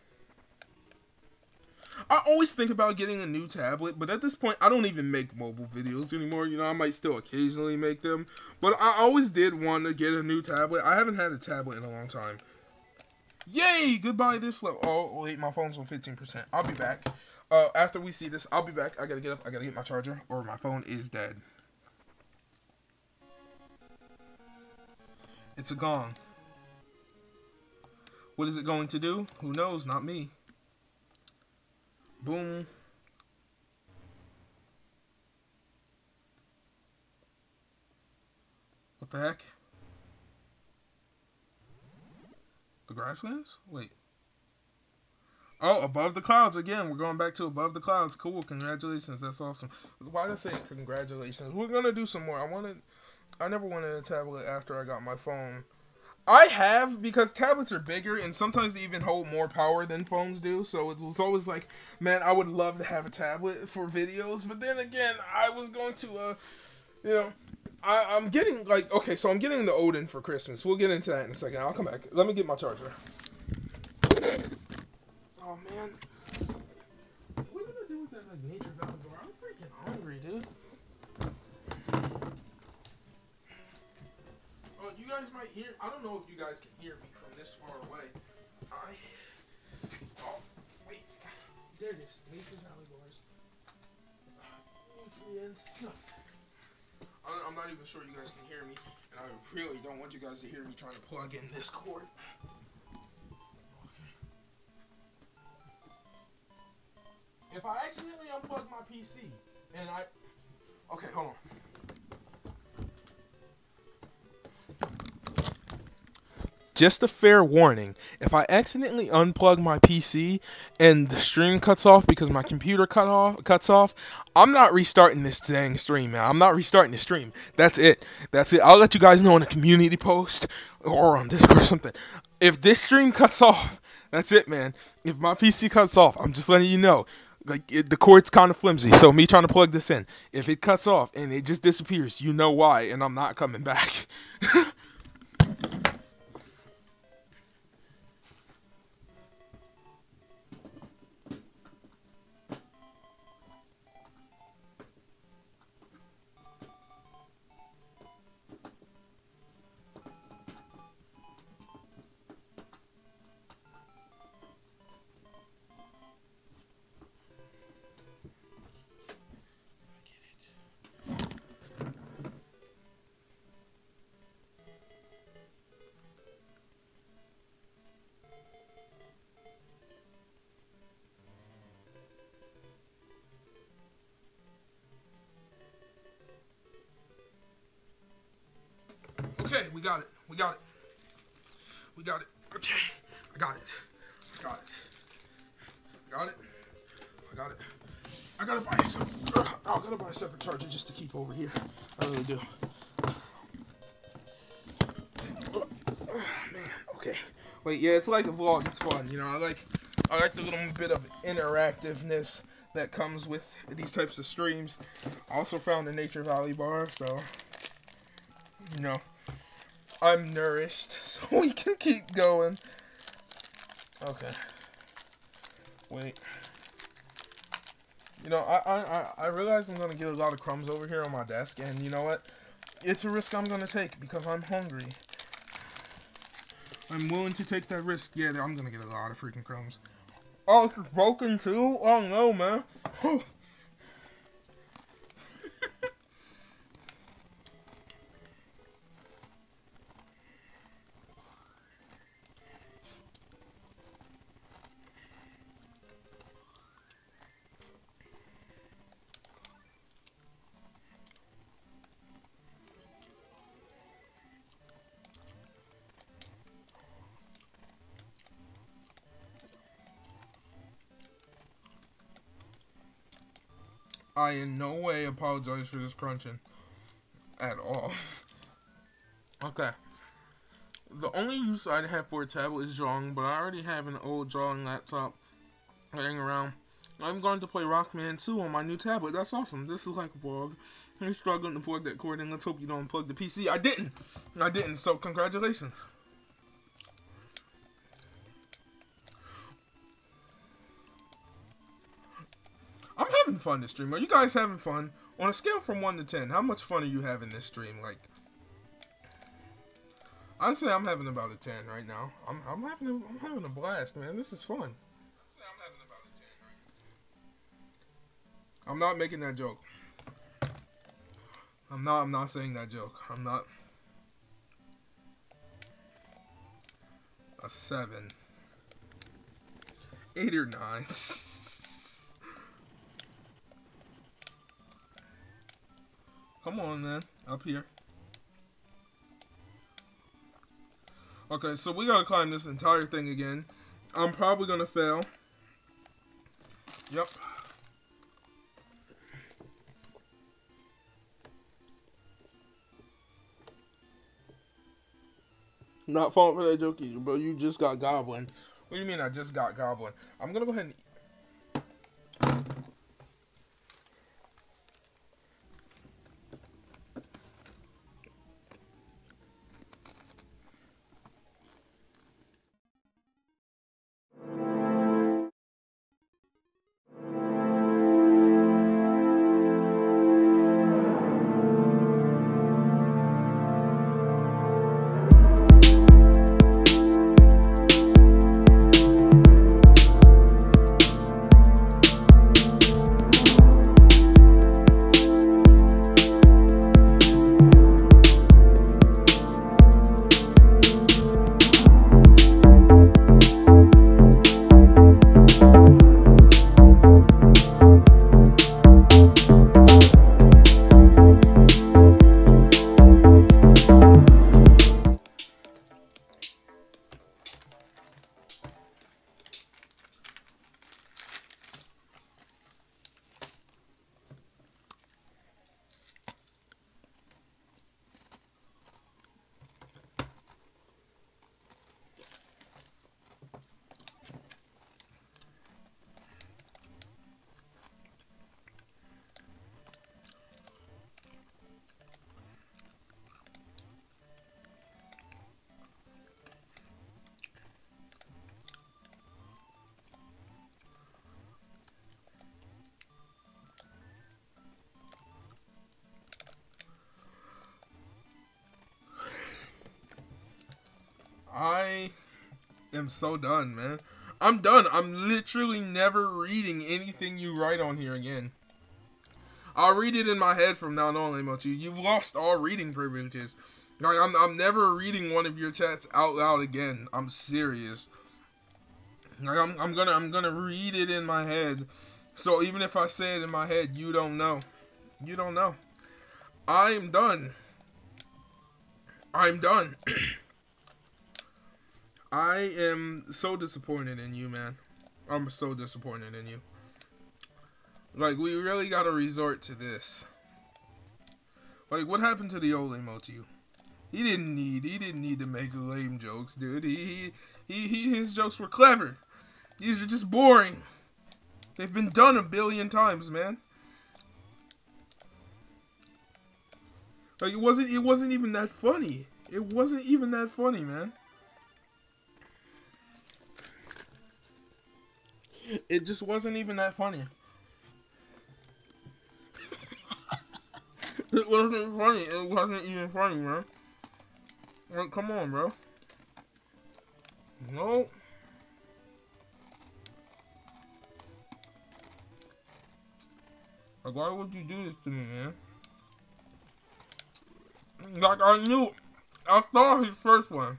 I always think about getting a new tablet, but at this point, I don't even make mobile videos anymore. You know, I might still occasionally make them, but I always did want to get a new tablet. I haven't had a tablet in a long time. Yay! Goodbye this level. Oh, wait, my phone's on 15%. I'll be back. After we see this, I'll be back. I gotta get up. I gotta get my charger, or my phone is dead. It's a gong. What is it going to do? Who knows? Not me. Boom. What the heck? The grasslands? Wait. Oh, above the clouds again. We're going back to above the clouds. Cool. Congratulations. That's awesome. Why did I say congratulations? We're gonna do some more. I never wanted a tablet after I got my phone. I have, because tablets are bigger, and sometimes they even hold more power than phones do, so it was always like, man, I would love to have a tablet for videos, but then again, I was going to, I'm getting like okay, so I'm getting the Odin for Christmas. We'll get into that in a second. I'll come back. Let me get my charger. Oh man, what are we gonna do with that like nature valley bar? I'm freaking hungry, dude. Oh, you guys might hear. I don't know if you guys can hear me from this far away. Oh wait, there it is. Nature valley bars. Nutrients. I'm not even sure you guys can hear me, and I really don't want you guys to hear me trying to plug in this cord. If I accidentally unplug my PC, and okay, hold on. Just a fair warning, if I accidentally unplug my PC and the stream cuts off because my computer cuts off, I'm not restarting this dang stream, man. I'm not restarting the stream. That's it. That's it. I'll let you guys know in a community post or on Discord or something. If this stream cuts off, that's it, man. If my PC cuts off, I'm just letting you know. Like the cord's kind of flimsy, so me trying to plug this in. If it cuts off and it just disappears, you know why, and I'm not coming back. Okay, we got it. We got it. We got it. Okay, I got it. I got it. I got it. I got it. I gotta buy a separate charger just to keep over here. I really do. Man, okay. Wait, yeah, it's like a vlog. It's fun, you know. I like the little bit of interactiveness that comes with these types of streams. I also found the Nature Valley bar, so you know, I'm nourished, so we can keep going. Okay. Wait. You know, I realize I'm gonna get a lot of crumbs over here on my desk, and you know what? It's a risk I'm gonna take because I'm hungry. I'm willing to take that risk. Yeah, I'm gonna get a lot of freaking crumbs. Oh, it's broken too? Oh no, man. I in no way apologize for this crunching. At all. Okay. The only use I have for a tablet is drawing, but I already have an old drawing laptop laying around. I'm going to play Rockman 2 on my new tablet. That's awesome. This is like a vlog. You're struggling to plug that cord in. Let's hope you don't plug the PC. I didn't. So congratulations. I'm having fun this stream. Are you guys having fun? On a scale from 1 to 10, how much fun are you having this stream? Like, I'd say I'm having about a 10 right now. I'm having a blast, man. This is fun. I'd say I'm having about a 10 right now. I'm not making that joke. I'm not saying that joke. I'm not. A 7. 8 or 9. Come on, man. Up here. Okay, so we gotta climb this entire thing again. I'm probably gonna fail. Yep. Not falling for that joke either, bro. You just got goblin. What do you mean I just got goblin? I'm gonna go ahead and... I am so done, man. I'm done. I'm literally never reading anything you write on here again. I'll read it in my head from now on, Emoji. You've lost all reading privileges. Like, I'm never reading one of your chats out loud again. I'm serious. Like, I'm gonna read it in my head. So even if I say it in my head, you don't know. You don't know. I'm done. I'm done. I am so disappointed in you, man. I'm so disappointed in you. Like, we really gotta resort to this. Like, what happened to the old emoji? He didn't need to make lame jokes, dude. His jokes were clever. These are just boring. They've been done a billion times, man. Like, it wasn't even that funny. It wasn't even that funny, man. It just wasn't even that funny. It wasn't funny. It wasn't even funny, man. Like, come on, bro. No. Like, why would you do this to me, man? Like, I saw his first one.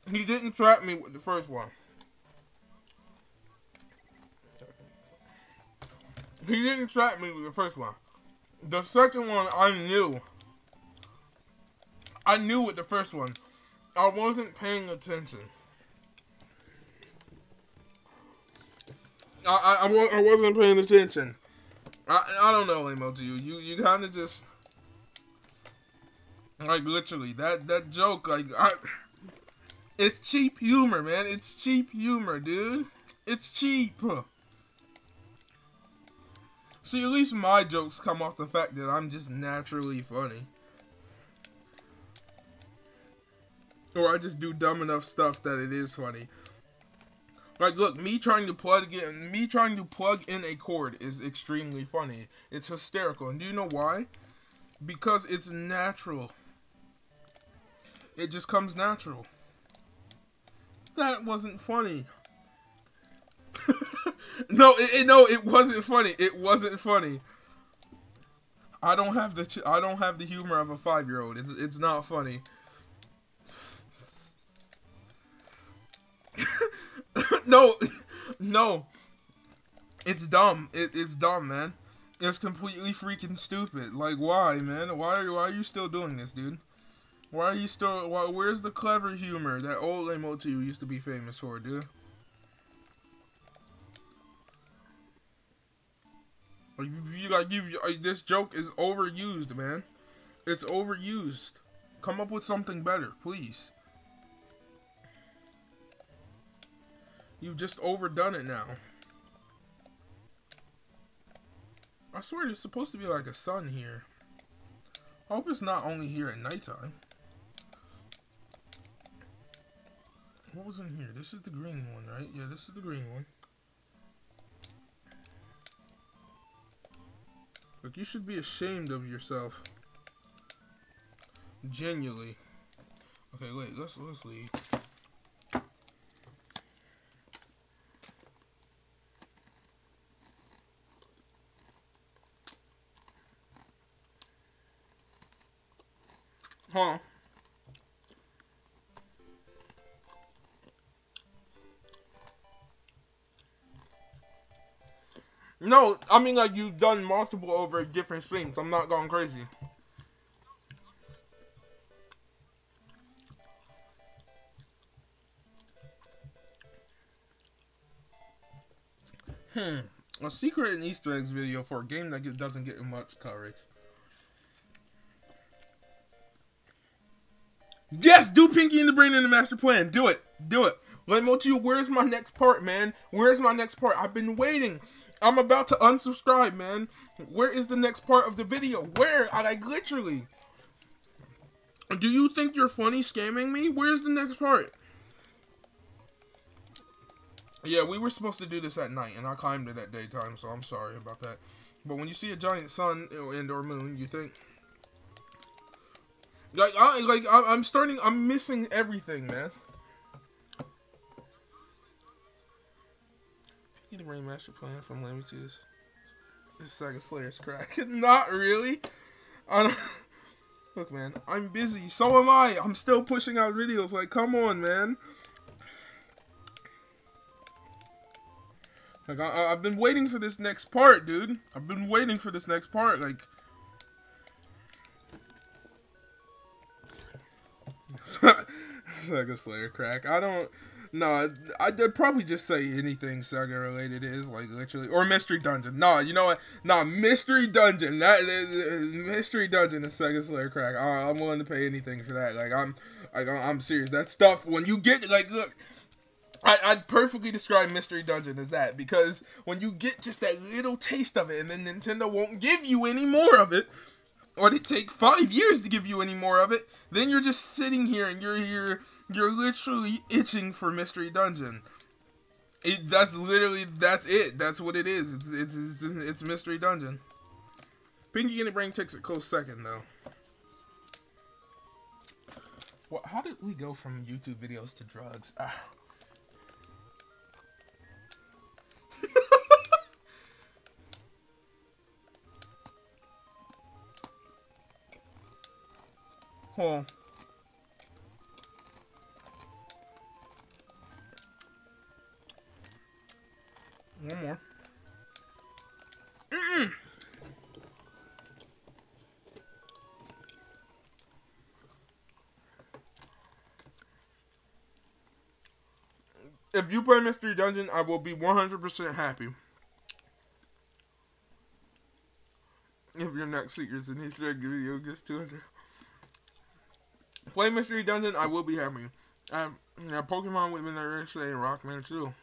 He didn't trap me with the first one. He didn't trap me with the first one. The second one, I knew. I knew with the first one. I wasn't paying attention. I wasn't paying attention. I don't know, emoji. You kind of just, like, literally that joke, like, it's cheap humor, man. It's cheap humor, dude. It's cheap. See, at least my jokes come off the fact that I'm just naturally funny. Or I just do dumb enough stuff that it is funny. Like, look, me trying to plug in a cord is extremely funny. It's hysterical. And do you know why? Because it's natural. It just comes natural. That wasn't funny. No, it wasn't funny. It wasn't funny. I don't have the humor of a 5-year-old. It's not funny. No. It's dumb. It's dumb, man. It's completely freaking stupid. Like, why, man? Why are you still doing this, dude? Where's the clever humor that old emoji used to be famous for, dude? This joke is overused, man. It's overused. Come up with something better, please. You've just overdone it now. I swear there's supposed to be like a sun here. I hope it's not only here at nighttime. What was in here? This is the green one, right? Yeah, this is the green one. Look, you should be ashamed of yourself. Genuinely. Okay, wait, let's leave. Huh. No, I mean, like, you've done multiple over different streams. I'm not going crazy. A secret and Easter eggs video for a game that doesn't get much coverage. Yes, do Pinky and the Brain and the Master Plan. Do it. Do it. Let me tell you, where's my next part, man? Where's my next part? I've been waiting. I'm about to unsubscribe, man. Where is the next part of the video? Where? Like, literally. Do you think you're funny scamming me? Where's the next part? Yeah, we were supposed to do this at night, and I climbed it at daytime, so I'm sorry about that. But when you see a giant sun and or moon, you think... I'm missing everything, man. Pinky the Brain master plan from Lamentations. This Saga Slayer's crack. Not really. I don't... Look, man, I'm busy. So am I. I'm still pushing out videos. Like, come on, man. Like, I've been waiting for this next part, dude. I've been waiting for this next part. Like, Saga Slayer crack. I don't. No, I'd probably just say anything Saga related is, like, literally. Or Mystery Dungeon. No, you know what? No, Mystery Dungeon. That is Mystery Dungeon is Saga Slayer crack. I'm willing to pay anything for that. Like, I'm serious. That stuff, when you get, like, look, I'd perfectly describe Mystery Dungeon as that, because when you get just that little taste of it, and then Nintendo won't give you any more of it, or they take 5 years to give you any more of it, then you're just sitting here and you're literally itching for Mystery Dungeon. That's it. That's what it is. It's Mystery Dungeon. Pinky and the Brain takes a close second, though. Well, how did we go from YouTube videos to drugs? Hold on. One more. If you play Mystery Dungeon, I will be 100% happy. If your next Secrets and Easter egg video gets 200. Play Mystery Dungeon, I will be happy. Pokemon with Midnight Race and Rockman too.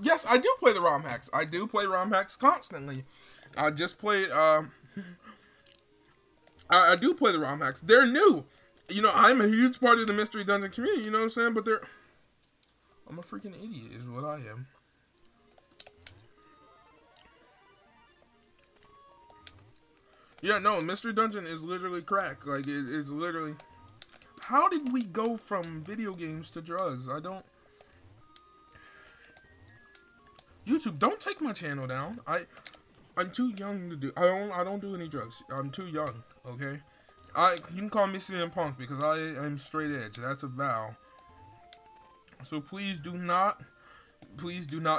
Yes, I do play the ROM hacks. I do play ROM hacks constantly. I just played, I do play the ROM hacks. They're new. You know, I'm a huge part of the Mystery Dungeon community, you know what I'm saying? But I'm a freaking idiot is what I am. Yeah, no, Mystery Dungeon is literally crack. Like, it's literally... How did we go from video games to drugs? I don't... YouTube, don't take my channel down. I'm too young to do... I don't do any drugs. I'm too young, okay? You can call me CM Punk because I am straight edge. That's a vow. So please do not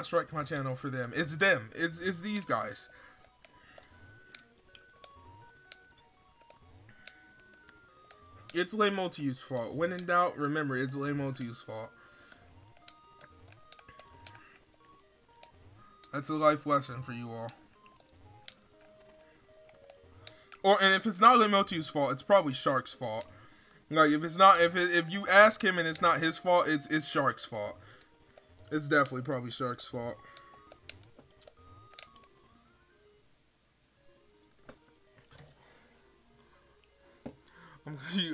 strike my channel for them. It's them. It's these guys. It's Laymotiu's fault. When in doubt, remember, it's Laymotiu's fault. That's a life lesson for you all. And if it's not Laymotiu's fault, it's probably Shark's fault. Like, if it's not, if you ask him and it's not his fault, it's Shark's fault. It's definitely probably Shark's fault.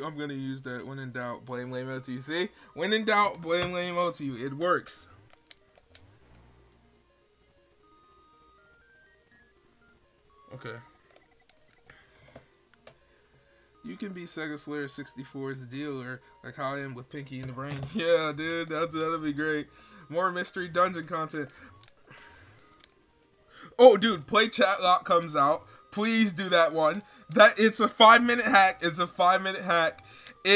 I'm gonna use that. When in doubt, blame Laymotiu. See? When in doubt, blame Laymotiu. It works. Okay. You can be Sega Slayer 64's dealer, like how I am with Pinky and the Brain. Yeah, dude, that'd be great. More Mystery Dungeon content. Oh, dude, Play Chat Lock comes out. Please do that one. It's a 5-minute hack. It's a 5-minute hack.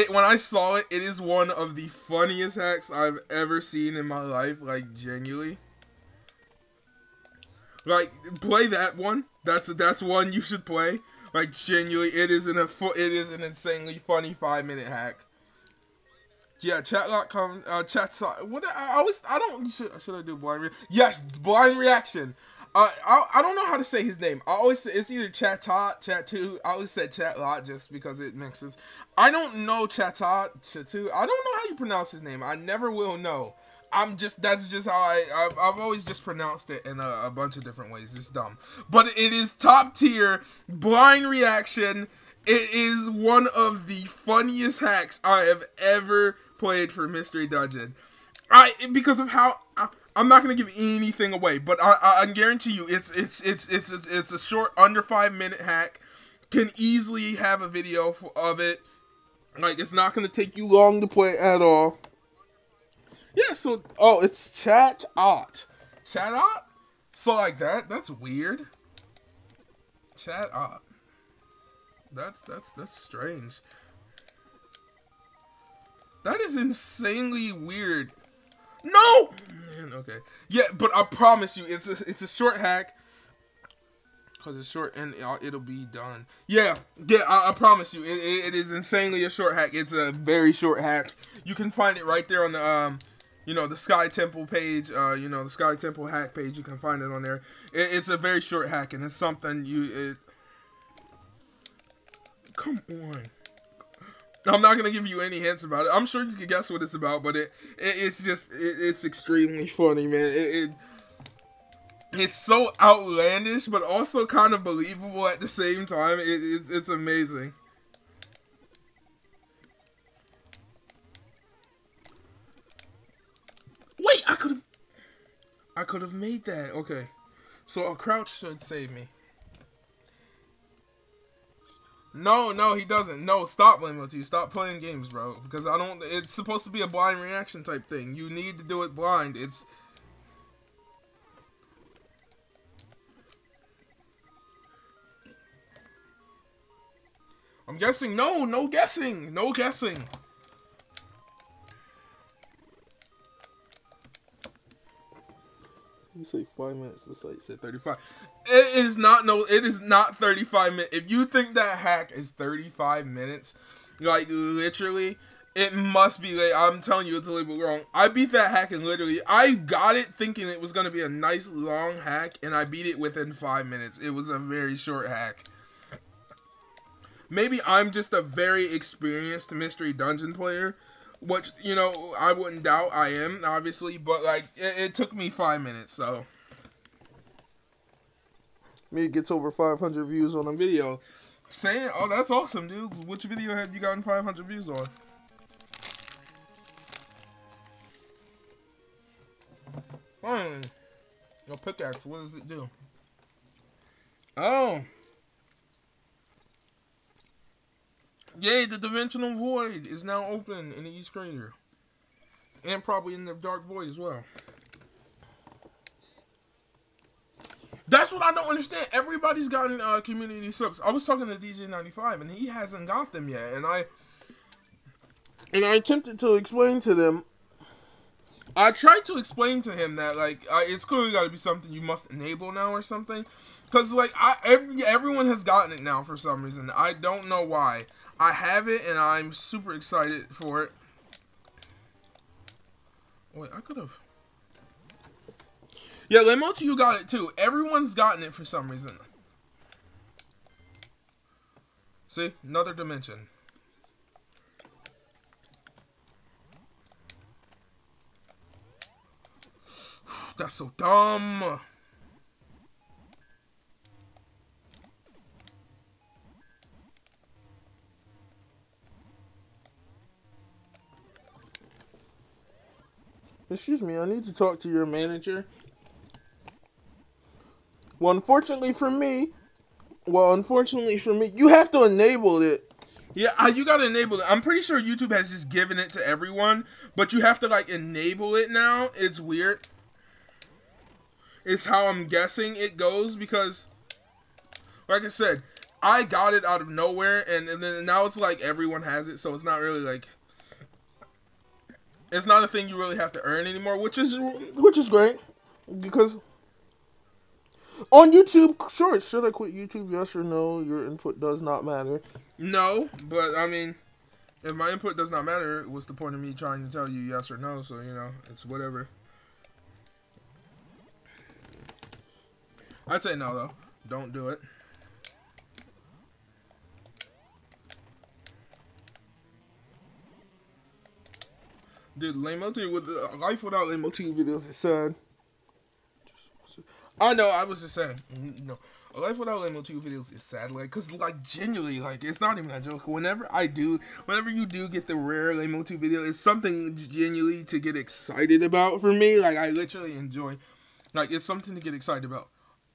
When I saw it, it is one of the funniest hacks I've ever seen in my life. Like, genuinely. Like, play that one. That's one you should play. Like, genuinely, it is an insanely funny 5-minute hack. Yeah, chat lock comes. What should I do blind reaction? Yes, blind reaction. I don't know how to say his name. I always say it's either Chat2. I always said Chat Lot just because it makes sense. I don't know Chat2. I don't know how you pronounce his name. I never will know. That's just how I've always just pronounced it in a bunch of different ways. It's dumb. But it is top tier blind reaction. It is one of the funniest hacks I have ever played for Mystery Dungeon. Because of how I'm not gonna give anything away, but I guarantee you it's a short under 5-minute hack. Can easily have a video of it. Like, it's not going to take you long to play at all. Yeah, so, oh, it's Chat-Ot. Chat-Ot? So, like that? That's weird. Chat-Ot. That's strange. That is insanely weird. No! Man, okay. Yeah, but I promise you, it's a short hack. Because it's short and it'll be done. Yeah, I promise you, it is insanely a short hack. It's a very short hack. You can find it right there on the, the Sky Temple page, the Sky Temple hack page. You can find it on there. It's a very short hack, and it's something come on. I'm not going to give you any hints about it. I'm sure you can guess what it's about, but it's extremely funny, man. It's so outlandish, but also kind of believable at the same time. It's amazing. Wait, I could have made that. Okay, so a crouch should save me. No, he doesn't. No, stop, Lambo2. Stop playing games, bro. Because it's supposed to be a blind reaction type thing. You need to do it blind. I'm guessing. No guessing. No guessing. You say 5 minutes. The site said 35. It is not 35 minutes. If you think that hack is 35 minutes, like literally, it must be late. I'm telling you, it's labeled wrong. I beat that hack and literally, I got it thinking it was gonna be a nice long hack, and I beat it within 5 minutes. It was a very short hack. Maybe I'm just a very experienced mystery dungeon player, which, I wouldn't doubt I am, obviously, but, like, it took me 5 minutes, so. Me gets over 500 views on a video. Saying, oh, that's awesome, dude. Which video have you gotten 500 views on? Finally. Your pickaxe, what does it do? Oh. Yay, the dimensional void is now open in the East Crater. And probably in the Dark Void as well. That's what I don't understand. Everybody's gotten community subs. I was talking to DJ95 and he hasn't got them yet. And I attempted to explain to them. I tried to explain to him that, like, it's clearly got to be something you must enable now or something. Because, like, everyone has gotten it now for some reason. I don't know why. I have it, and I'm super excited for it. Wait, I could have... Yeah, Lambo2, you got it, too. Everyone's gotten it for some reason. See? Another dimension. That's so dumb. Excuse me, I need to talk to your manager. Well, unfortunately for me, you have to enable it. Yeah, you gotta enable it. I'm pretty sure YouTube has just given it to everyone, but you have to, like, enable it now. It's weird. It's how I'm guessing it goes, because, like I said, I got it out of nowhere, and then now it's like everyone has it, so it's not really, like... It's not a thing you really have to earn anymore, which is great, because on YouTube, sure, should I quit YouTube? Yes or no? Your input does not matter. No, but I mean, if my input does not matter, what's the point of me trying to tell you yes or no? So, it's whatever. I'd say no, though. Don't do it. Dude, Lambo2 with life without Lambo2 videos is sad. I know, I was just saying. No, life without Lambo2 videos is sad. Like, cause like genuinely, like it's not even a joke. Whenever you do get the rare Lambo2 video, it's something genuinely to get excited about for me. Like I literally enjoy. Like it's something to get excited about.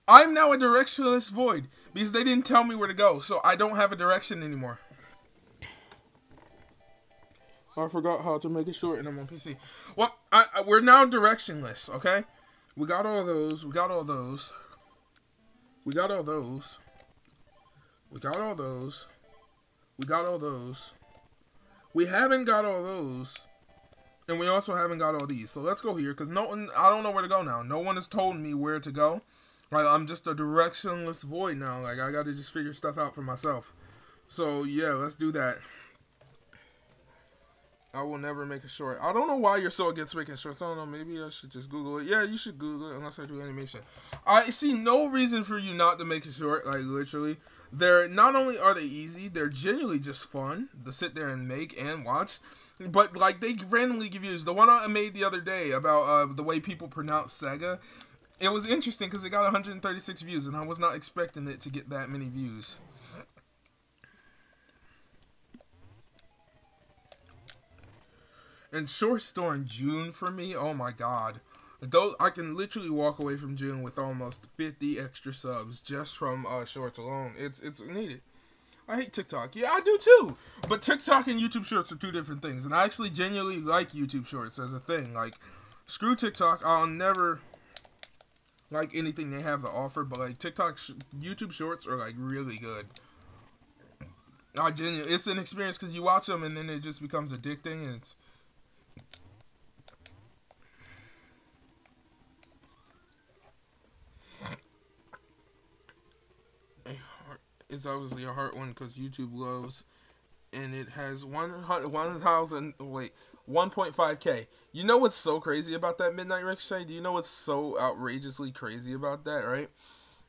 I'm now a directionless void because they didn't tell me where to go, so I don't have a direction anymore. I forgot how to make it short and I'm on PC. Well, we're now directionless, okay? We got all those. We got all those. We got all those. We got all those. We got all those. We haven't got all those. And we also haven't got all these. So let's go here because no one, I don't know where to go now. No one has told me where to go. Like, I'm just a directionless void now. Like, I got to just figure stuff out for myself. So, yeah, let's do that. I will never make a short. I don't know why you're so against making shorts. I don't know. Maybe I should just Google it. Yeah, you should Google it unless I do animation. I see no reason for you not to make a short. Like, literally. They're, not only are they easy, they're genuinely just fun to sit there and make and watch. But, like, they randomly give views. The one I made the other day about the way people pronounce Sega, it was interesting because it got 136 views, and I was not expecting it to get that many views. And shorts during June for me, oh my god. Those, I can literally walk away from June with almost 50 extra subs just from shorts alone. It's needed. I hate TikTok. Yeah, I do too. But TikTok and YouTube Shorts are two different things. And I actually genuinely like YouTube Shorts as a thing. Like, screw TikTok. I'll never like anything they have to offer. But, like, YouTube Shorts are, like, really good. It's an experience because you watch them and then it just becomes addicting. And it's obviously a hard one because YouTube loves, and it has 1.5K. You know what's so crazy about that, Midnight Ricochet? Do you know what's so outrageously crazy about that, right?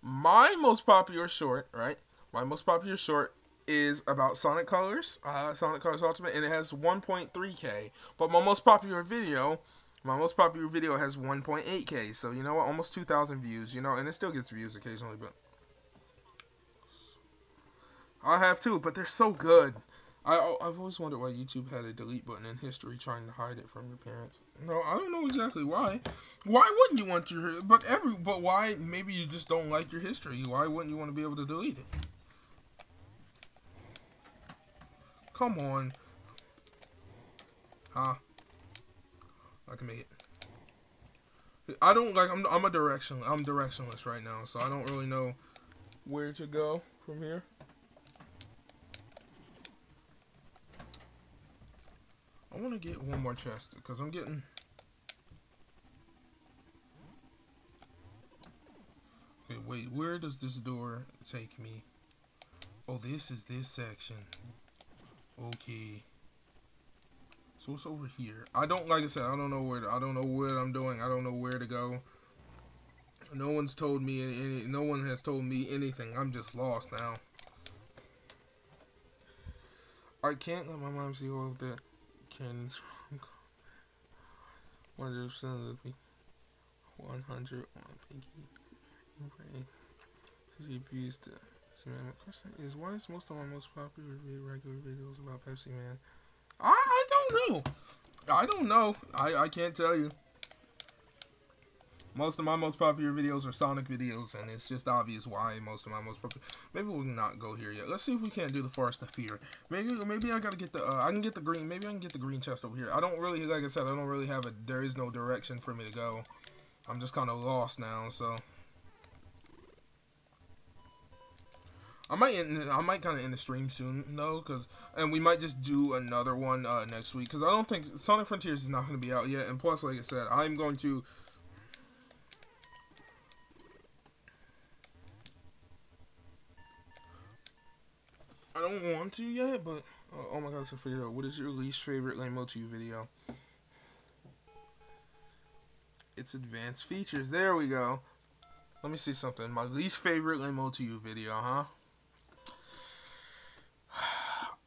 My most popular short, right? My most popular short is about Sonic Colors Ultimate, and it has 1.3K. But my most popular video has 1.8K. So, you know what? Almost 2,000 views, you know, and it still gets views occasionally, but I have too, but they're so good. I've always wondered why YouTube had a delete button in history trying to hide it from your parents. No, I don't know exactly why. Why wouldn't you want your... But why... Maybe you just don't like your history. Why wouldn't you want to be able to delete it? Come on. Huh? I can make it. I don't like... I'm directionless right now, so I don't really know where to go from here. I want to get one more chest, because I'm getting... Okay, wait, where does this door take me? Oh, this is this section. Okay. So what's over here? Like I said, I don't know what I'm doing. I don't know where to go. No one's told me no one has told me anything. I'm just lost now. I can't let my mom see all of that. Cannons from 100% of the 100 on Pinky. She abused the my question is, why is most of my most popular regular videos about Pepsi Man? I don't know. I can't tell you. Most of my most popular videos are Sonic videos, and it's just obvious why most of my most popular... Maybe we'll not go here yet. Let's see if we can't do the Forest of Fear. Maybe I gotta get the... I can get the green... Maybe I can get the green chest over here. I don't really... Like I said, I don't really have a... There is no direction for me to go. I'm just kind of lost now, so... I might kind of end the stream soon, though, and we might just do another one next week, because I don't think Sonic Frontiers is not going to be out yet, and plus, like I said, I'm going to... I don't want to yet, but... Oh my god, I figured out. What is your least favorite Lame Motu video? It's advanced features. There we go. Let me see something. My least favorite Lame Motu video, huh?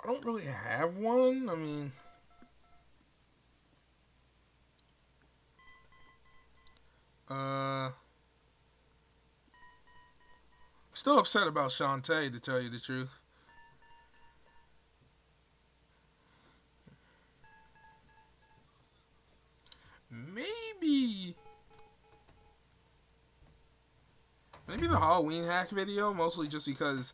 I don't really have one. I mean... I'm still upset about Shantae, to tell you the truth. Maybe the Halloween hack video, mostly just because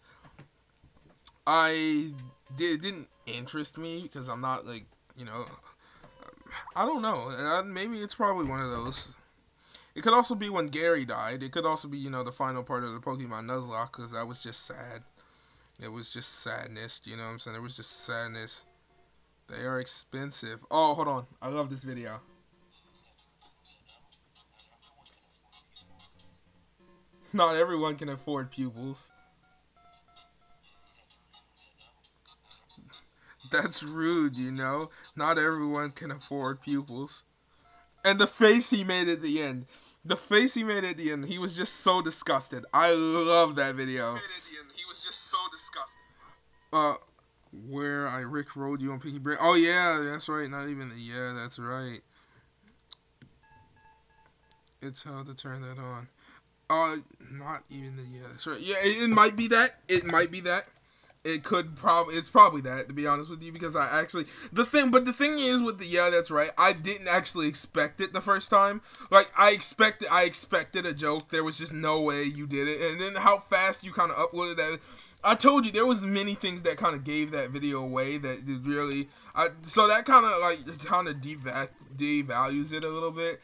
it didn't interest me, because I'm not, like, You know, I don't know. Maybe it's probably one of those. It could also be when Gary died. It could also be, the final part of the Pokemon Nuzlocke, because that was just sad. It was just sadness, you know what I'm saying? It was just sadness. They are expensive. Oh, hold on. I love this video. Not everyone can afford pupils. That's rude, Not everyone can afford pupils. And the face he made at the end. The face he made at the end, he was just so disgusted. I love that video. He was just so disgusted. Where I Rick rolled you on Pinky Brain. Oh yeah, that's right. Not even yeah, that's right. It's how to turn that on. Not even the yeah, that's right. Yeah, it might be that. It might be that. It's probably that, to be honest with you, because the thing is with the yeah, that's right, I didn't actually expect it the first time. Like, I expected a joke. There was just no way you did it. And then how fast you kind of uploaded that. I told you, there was many things that kind of gave that video away that really, so that kind of devalues it a little bit.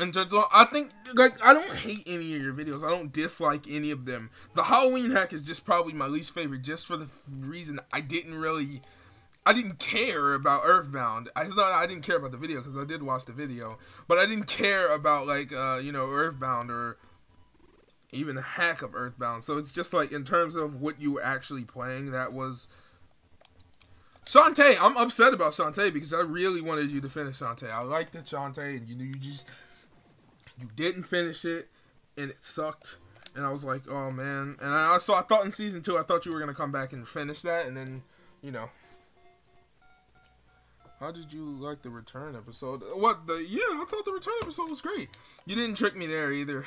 And so I think, I don't hate any of your videos. I don't dislike any of them. The Halloween hack is just probably my least favorite, just for the reason I didn't care about Earthbound. I didn't care about the video, because I did watch the video. But I didn't care about, Earthbound, or even the hack of Earthbound. So it's just, in terms of what you were actually playing, that was... Shantae, I'm upset about Shantae, because I really wanted you to finish Shantae. I liked it, Shantae, and you didn't finish it, and it sucked. And I was like, oh man. And I thought in season 2, I thought you were gonna come back and finish that, and then, How did you like the return episode? I thought the return episode was great. You didn't trick me there either.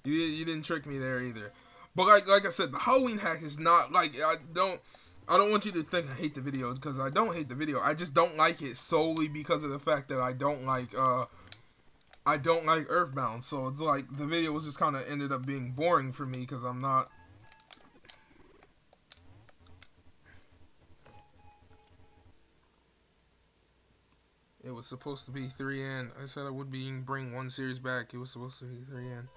You didn't trick me there either. But like I said, the Halloween hack is not I don't want you to think I hate the video, because I don't hate the video. I just don't like it solely because of the fact that I don't like Earthbound. So it's like the video was just kind of ended up being boring for me, because I'm not. It was supposed to be 3N. I said I would bring one series back. It was supposed to be 3N.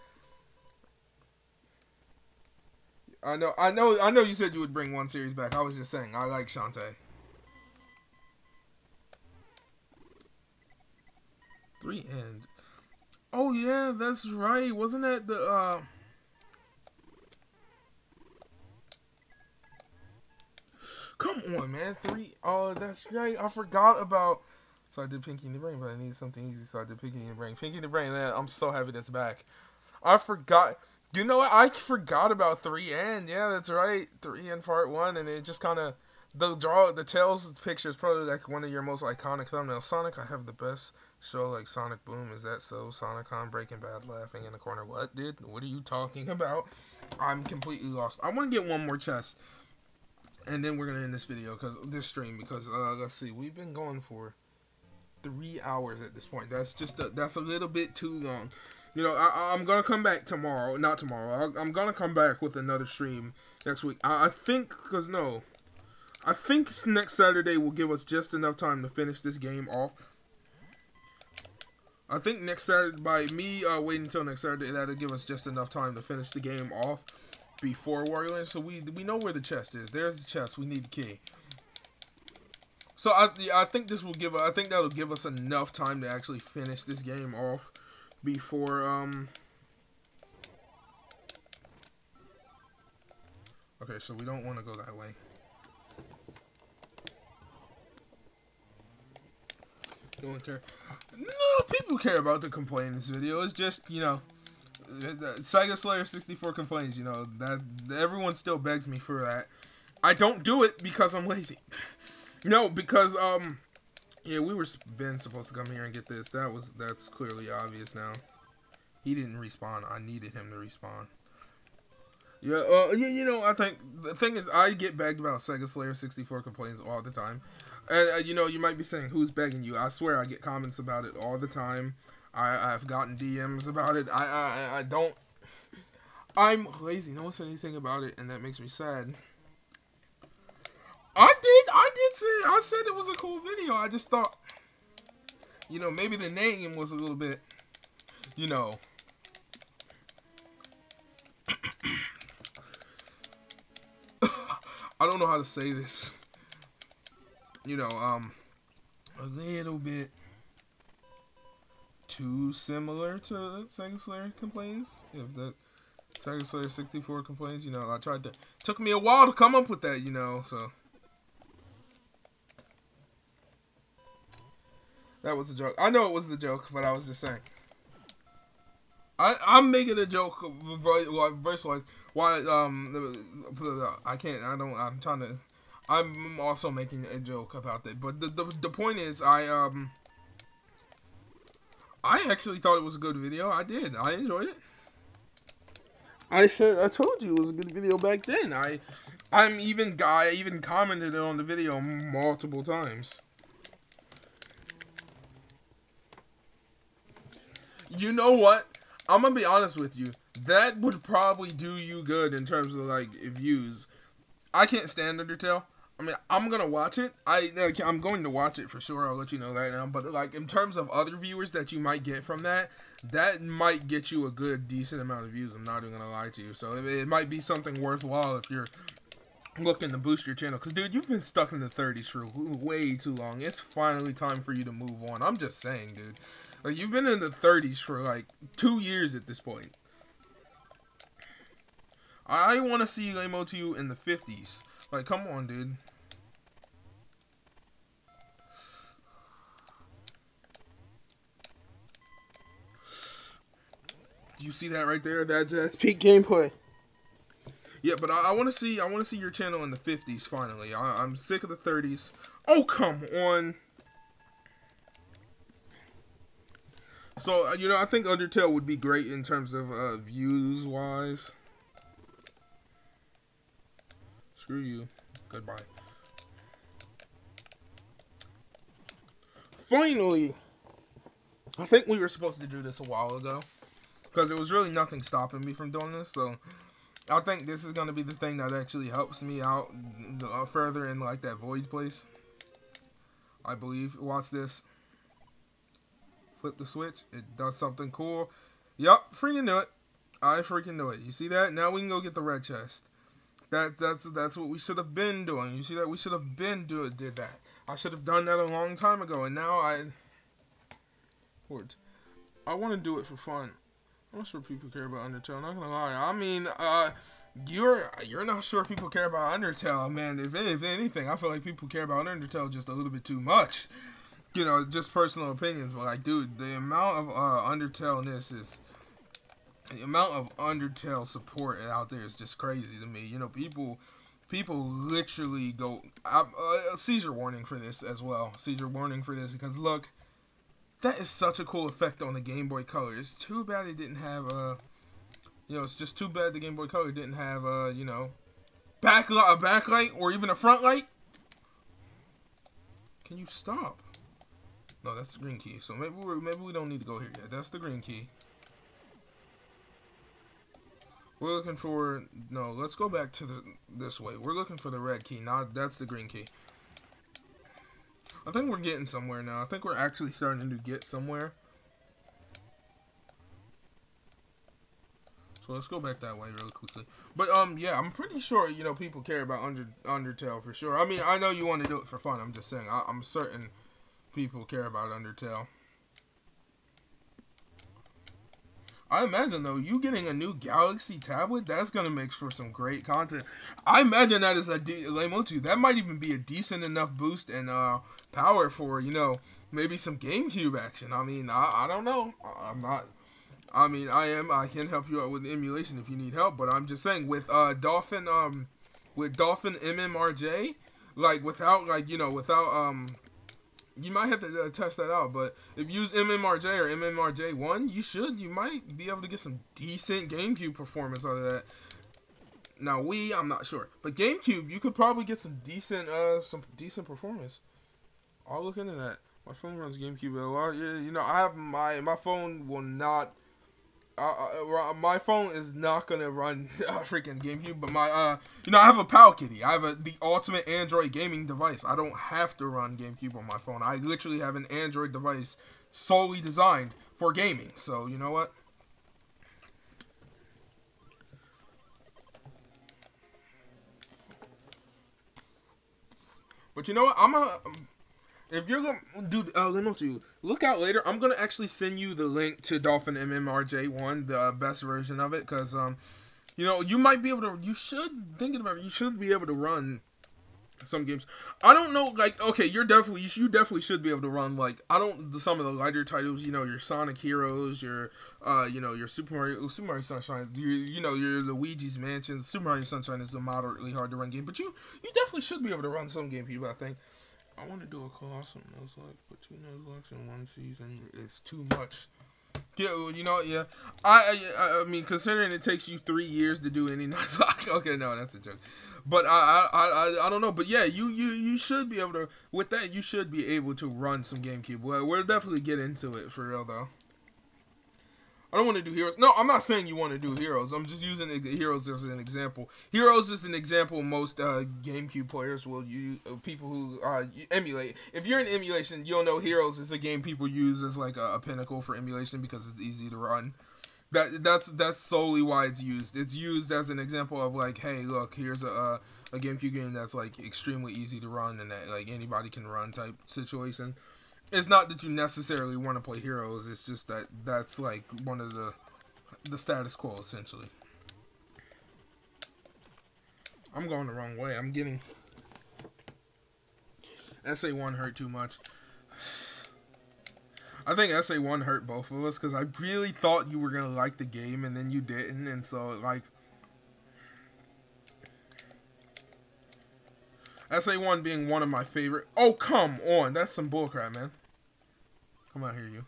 I know you said you would bring one series back. I was just saying, I like Shantae. 3N. Oh yeah, that's right. Wasn't that the Come on, man. Oh, that's right. I forgot about. So I did Pinky in the Brain, but I needed something easy, so I did Pinky in the Brain. Pinky in the Brain, man, I'm so happy that's back. I forgot. You know what? I forgot about 3N. Yeah, that's right. 3N Part 1, and it just kind of... The Tails picture is probably like one of your most iconic thumbnails. Sonic, I have the best show like Sonic Boom. Is that so? Sonic on Breaking Bad laughing in the corner. What, dude? What are you talking about? I'm completely lost. I want to get one more chest. And then we're going to end this video, this stream, because, let's see, we've been going for 3 hours at this point. That's that's a little bit too long. I'm gonna come back tomorrow. Not tomorrow. I'm gonna come back with another stream next week. I think next Saturday will give us just enough time to finish this game off. I think next Saturday, by me waiting until next Saturday, that'll give us just enough time to finish the game off before Wario Land. So we know where the chest is. There's the chest. We need the key. So I think that'll give us enough time to actually finish this game off before Okay, so we don't want to go that way. Don't care. No, people care about the complaint in this video. It's just, Sega Slayer 64 complains, that everyone still begs me for that. I don't do it because I'm lazy. No, because yeah, Ben supposed to come here and get this. That's clearly obvious now. He didn't respawn. I needed him to respawn. Yeah, I think the thing is, I get begged about Sega Slayer 64 complaints all the time. And you might be saying, who's begging you? I swear I get comments about it all the time. I've gotten DMs about it. I don't. I'm lazy. No one said anything about it, and that makes me sad. I did say, I said it was a cool video. I just thought, you know, maybe the name was a little bit, you know, I don't know how to say this. You know, a little bit too similar to Sega Slayer Complains. If that Sega Slayer 64 Complains, you know, I tried to. Took me a while to come up with that, you know, so. That was a joke. I know it was the joke, but I was just saying. I'm making a joke, verse-wise. Why, I can't, I don't, I'm trying to. I'm also making a joke about that, but the point is, I actually thought it was a good video. I did. I enjoyed it. I told you it was a good video back then. I even commented on the video multiple times. You know what? I'm gonna be honest with you. That would probably do you good in terms of like views. I can't stand Undertale. I mean, I'm gonna watch it. I'm going to watch it for sure. I'll let you know that now. But like in terms of other viewers that you might get from that, that might get you a good, decent amount of views. I'm not even gonna lie to you. So it might be something worthwhile if you're looking to boost your channel. Cause dude, you've been stuck in the 30s for way too long. It's finally time for you to move on. I'm just saying, dude. Like you've been in the 30s for like 2 years at this point. I want to see Lamo to you in the 50s. Like, come on, dude. You see that right there? That's peak gameplay. Yeah, but I want to see your channel in the 50s finally. I'm sick of the 30s. Oh, come on. So, you know, I think Undertale would be great in terms of views wise. Screw you. Goodbye. Finally, I think we were supposed to do this a while ago. Because there was really nothing stopping me from doing this. So, I think this is going to be the thing that actually helps me out further in, like, that void place. I believe. Watch this. Flip the switch. It does something cool. Yup, freaking knew it. I freaking knew it. You see that? Now we can go get the red chest. That's what we should have been doing. You see that? We should have been did that. I should have done that a long time ago, and now I want to do it for fun. I'm not sure people care about Undertale. Not gonna lie. I mean, you're not sure people care about Undertale, man. If anything, I feel like people care about Undertale just a little bit too much. You know, just personal opinions, but like, dude, the amount of Undertale in this is. The amount of Undertale support out there is just crazy to me. You know, people literally go seizure warning for this as well. Seizure warning for this because look, that is such a cool effect on the Game Boy Color. It's too bad it didn't have you know, it's just too bad the Game Boy Color didn't have you know, a backlight or even a front light. Can you stop? No, that's the green key. So maybe we don't need to go here yet. That's the green key. We're looking for, no, let's go back to this way. We're looking for the red key. That's the green key. I think we're getting somewhere now. I think we're actually starting to get somewhere. So let's go back that way really quickly. But, yeah, I'm pretty sure, you know, people care about Undertale for sure. I mean, I know you want to do it for fun. I'm just saying, I'm certain people care about Undertale. I imagine, though, you getting a new Galaxy tablet, that's going to make for some great content. I imagine that is that might even be a decent enough boost and power for, you know, maybe some GameCube action. I mean, I don't know. I'm not. I mean, I can help you out with emulation if you need help, but I'm just saying with Dolphin MMRJ, like without you might have to test that out, but if you use MMRJ or MMRJ1, you might be able to get some decent GameCube performance out of that. Now I'm not sure, but GameCube, you could probably get some decent performance. I'll look into that. My phone runs GameCube a lot. Yeah, you know, I have my phone will not my phone is not gonna run freaking GameCube, but my I have a Pal Kitty. I have the ultimate Android gaming device. I don't have to run GameCube on my phone. I literally have an Android device solely designed for gaming. So you know what? But you know what? If you're gonna, dude, let me know to you. Look out later. I'm gonna actually send you the link to Dolphin MMRJ1, the best version of it, because you might be able to. You should thinking about it. You should be able to run some games. I don't know, like, okay, you definitely should be able to run, like, I don't, some of the lighter titles, your Sonic Heroes, your your Super Mario Sunshine, your Luigi's Mansion. Super Mario Sunshine is a moderately hard to run game, but you definitely should be able to run some GameCube, I think. I want to do a Colossal Nuzlocke, but 2 Nuzlockes in one season is too much. Yeah, yeah. I mean, considering it takes you 3 years to do any Nuzlocke. Okay, no, that's a joke. But I don't know. But yeah, you should be able to, with that, you should be able to run some GameCube. We'll definitely get into it for real though. I don't want to do Heroes. No, I'm not saying you want to do Heroes. I'm just using Heroes as an example. Heroes is an example most GameCube players will use, people who emulate. If you're in emulation, you'll know Heroes is a game people use as like a pinnacle for emulation because it's easy to run. That's solely why it's used. It's used as an example of like, hey, look, here's a GameCube game that's like extremely easy to run and that like anybody can run type situation. It's not that you necessarily want to play Heroes. It's just that that's like one of the status quo essentially. I'm going the wrong way. I'm getting SA1 hurt too much. I think SA1 hurt both of us because I really thought you were gonna like the game and then you didn't, and so like SA1 being one of my favorite. Oh come on, that's some bullcrap, man. Come out here, you.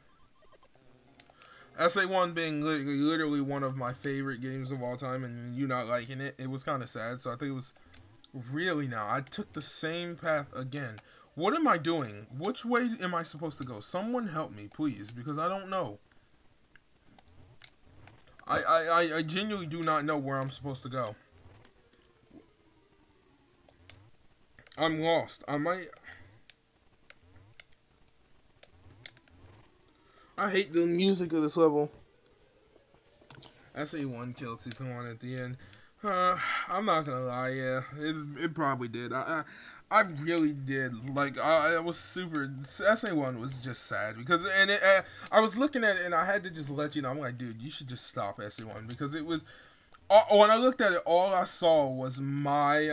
SA1 being literally one of my favorite games of all time, and you not liking it, it was kind of sad. So I think it was really now. I took the same path again. What am I doing? Which way am I supposed to go? Someone help me, please, because I don't know. I genuinely do not know where I'm supposed to go. I'm lost. I hate the music of this level. SA1 killed Season 1 at the end. I'm not gonna lie, yeah. It probably did. I really did. Like, I was super... SA1 was just sad. Because, I was looking at it and I had to just let you know. I'm like, dude, you should just stop SA1. Because it was... when I looked at it, all I saw was my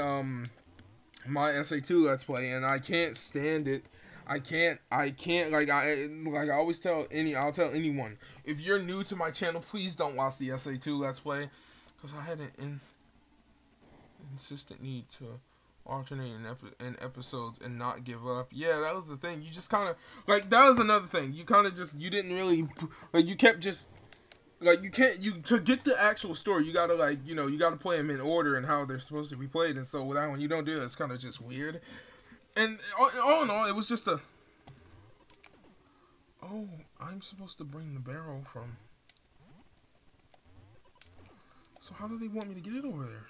SA2 Let's Play. And I can't stand it. I can't, like I always I'll tell anyone, if you're new to my channel, please don't watch the SA2 Let's Play, because I had an insistent need to alternate in episodes and not give up. Yeah, that was the thing. You just kind of, like, that was another thing. You kind of just, you didn't really, like, you kept just, like, to get the actual story, you gotta, like, you gotta play them in order and how they're supposed to be played, and so when you don't do that, it's kind of just weird. And all in all, it was just a... Oh, I'm supposed to bring the barrel from... So how do they want me to get it over there?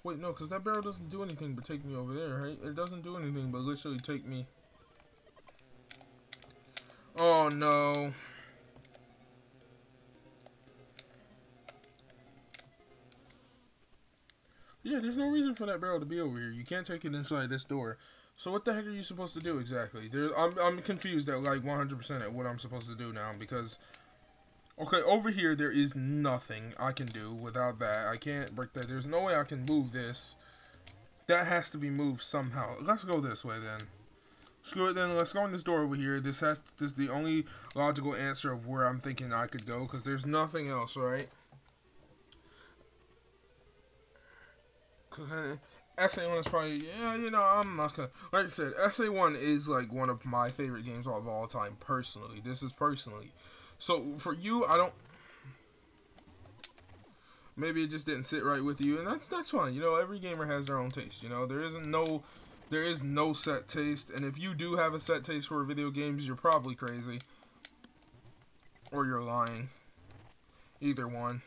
Wait, no, because that barrel doesn't do anything but take me over there, right? It doesn't do anything but literally take me... Oh, no. Yeah, there's no reason for that barrel to be over here. You can't take it inside this door. So what the heck are you supposed to do exactly? I'm confused at like 100% at what I'm supposed to do now because... Okay, over here there is nothing I can do without that. I can't break that. There's no way I can move this. That has to be moved somehow. Let's go this way then. Screw it then. Let's go in this door over here. This is the only logical answer of where I'm thinking I could go because there's nothing else, right? SA1 is probably, yeah, I'm not gonna, like I said, SA1 is like one of my favorite games of all time, personally. This is personally. So, for you, I don't, maybe it just didn't sit right with you, and that's fine. Every gamer has their own taste, there isn't no There is no set taste, and if you do have a set taste for video games, you're probably crazy. Or you're lying. Either one.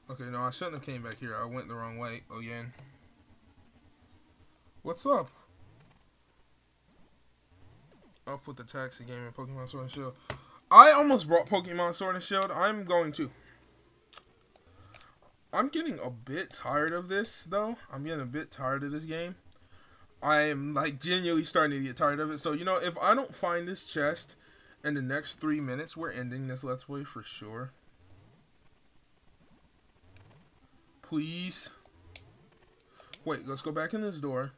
Okay, no, I shouldn't have came back here. I went the wrong way again. What's up? Up with the taxi game and Pokemon Sword and Shield. I almost brought Pokemon Sword and Shield. I'm going to. I'm getting a bit tired of this, though. I'm getting a bit tired of this game. I am, like, genuinely starting to get tired of it. So, you know, if I don't find this chest in the next 3 minutes, we're ending this Let's Play for sure. Please. Wait, let's go back in this door.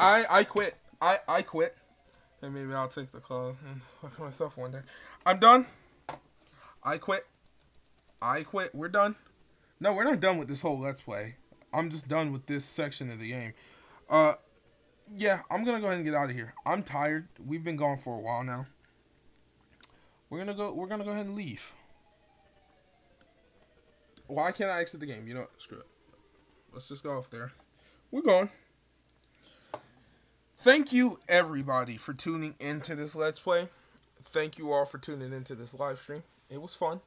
I quit. I quit. And maybe I'll take the claws and fuck myself one day. I'm done. I quit. I quit. We're done. No, we're not done with this whole Let's Play. I'm just done with this section of the game. Yeah, I'm gonna go ahead and get out of here. I'm tired. We've been gone for a while now. We're gonna go ahead and leave. Why can't I exit the game? You know what? Screw it. Let's just go off there. We're gone. Thank you, everybody, for tuning into this Let's Play. Thank you all for tuning into this live stream. It was fun.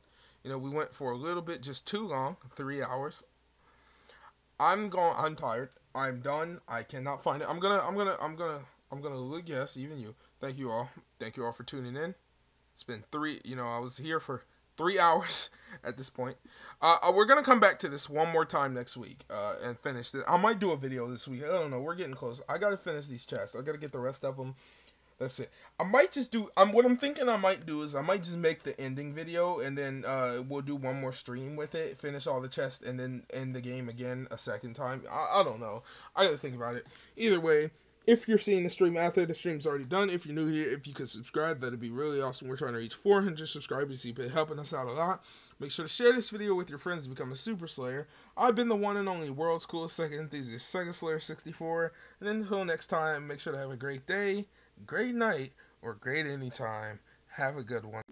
You know, we went for a little bit, just too long, 3 hours. I'm tired. I'm done. I cannot find it. I'm gonna look. Yes, even you. Thank you all. Thank you all for tuning in. It's been I was here for 3 hours at this point. We're going to come back to this one more time next week and finish this. I might do a video this week. I don't know. We're getting close. I got to finish these chests. I got to get the rest of them. That's it. I might just do... what I'm thinking I might do is I might just make the ending video and then we'll do one more stream with it, finish all the chests, and then end the game again a second time. I don't know. I got to think about it. Either way, if you're seeing the stream after, the stream's already done. If you're new here, if you could subscribe, that'd be really awesome. We're trying to reach 400 subscribers, so you've been helping us out a lot. Make sure to share this video with your friends to become a Super Slayer. I've been the one and only world's coolest second enthusiast, Sega Slayer 64. And until next time, make sure to have a great day, great night, or great anytime. Have a good one.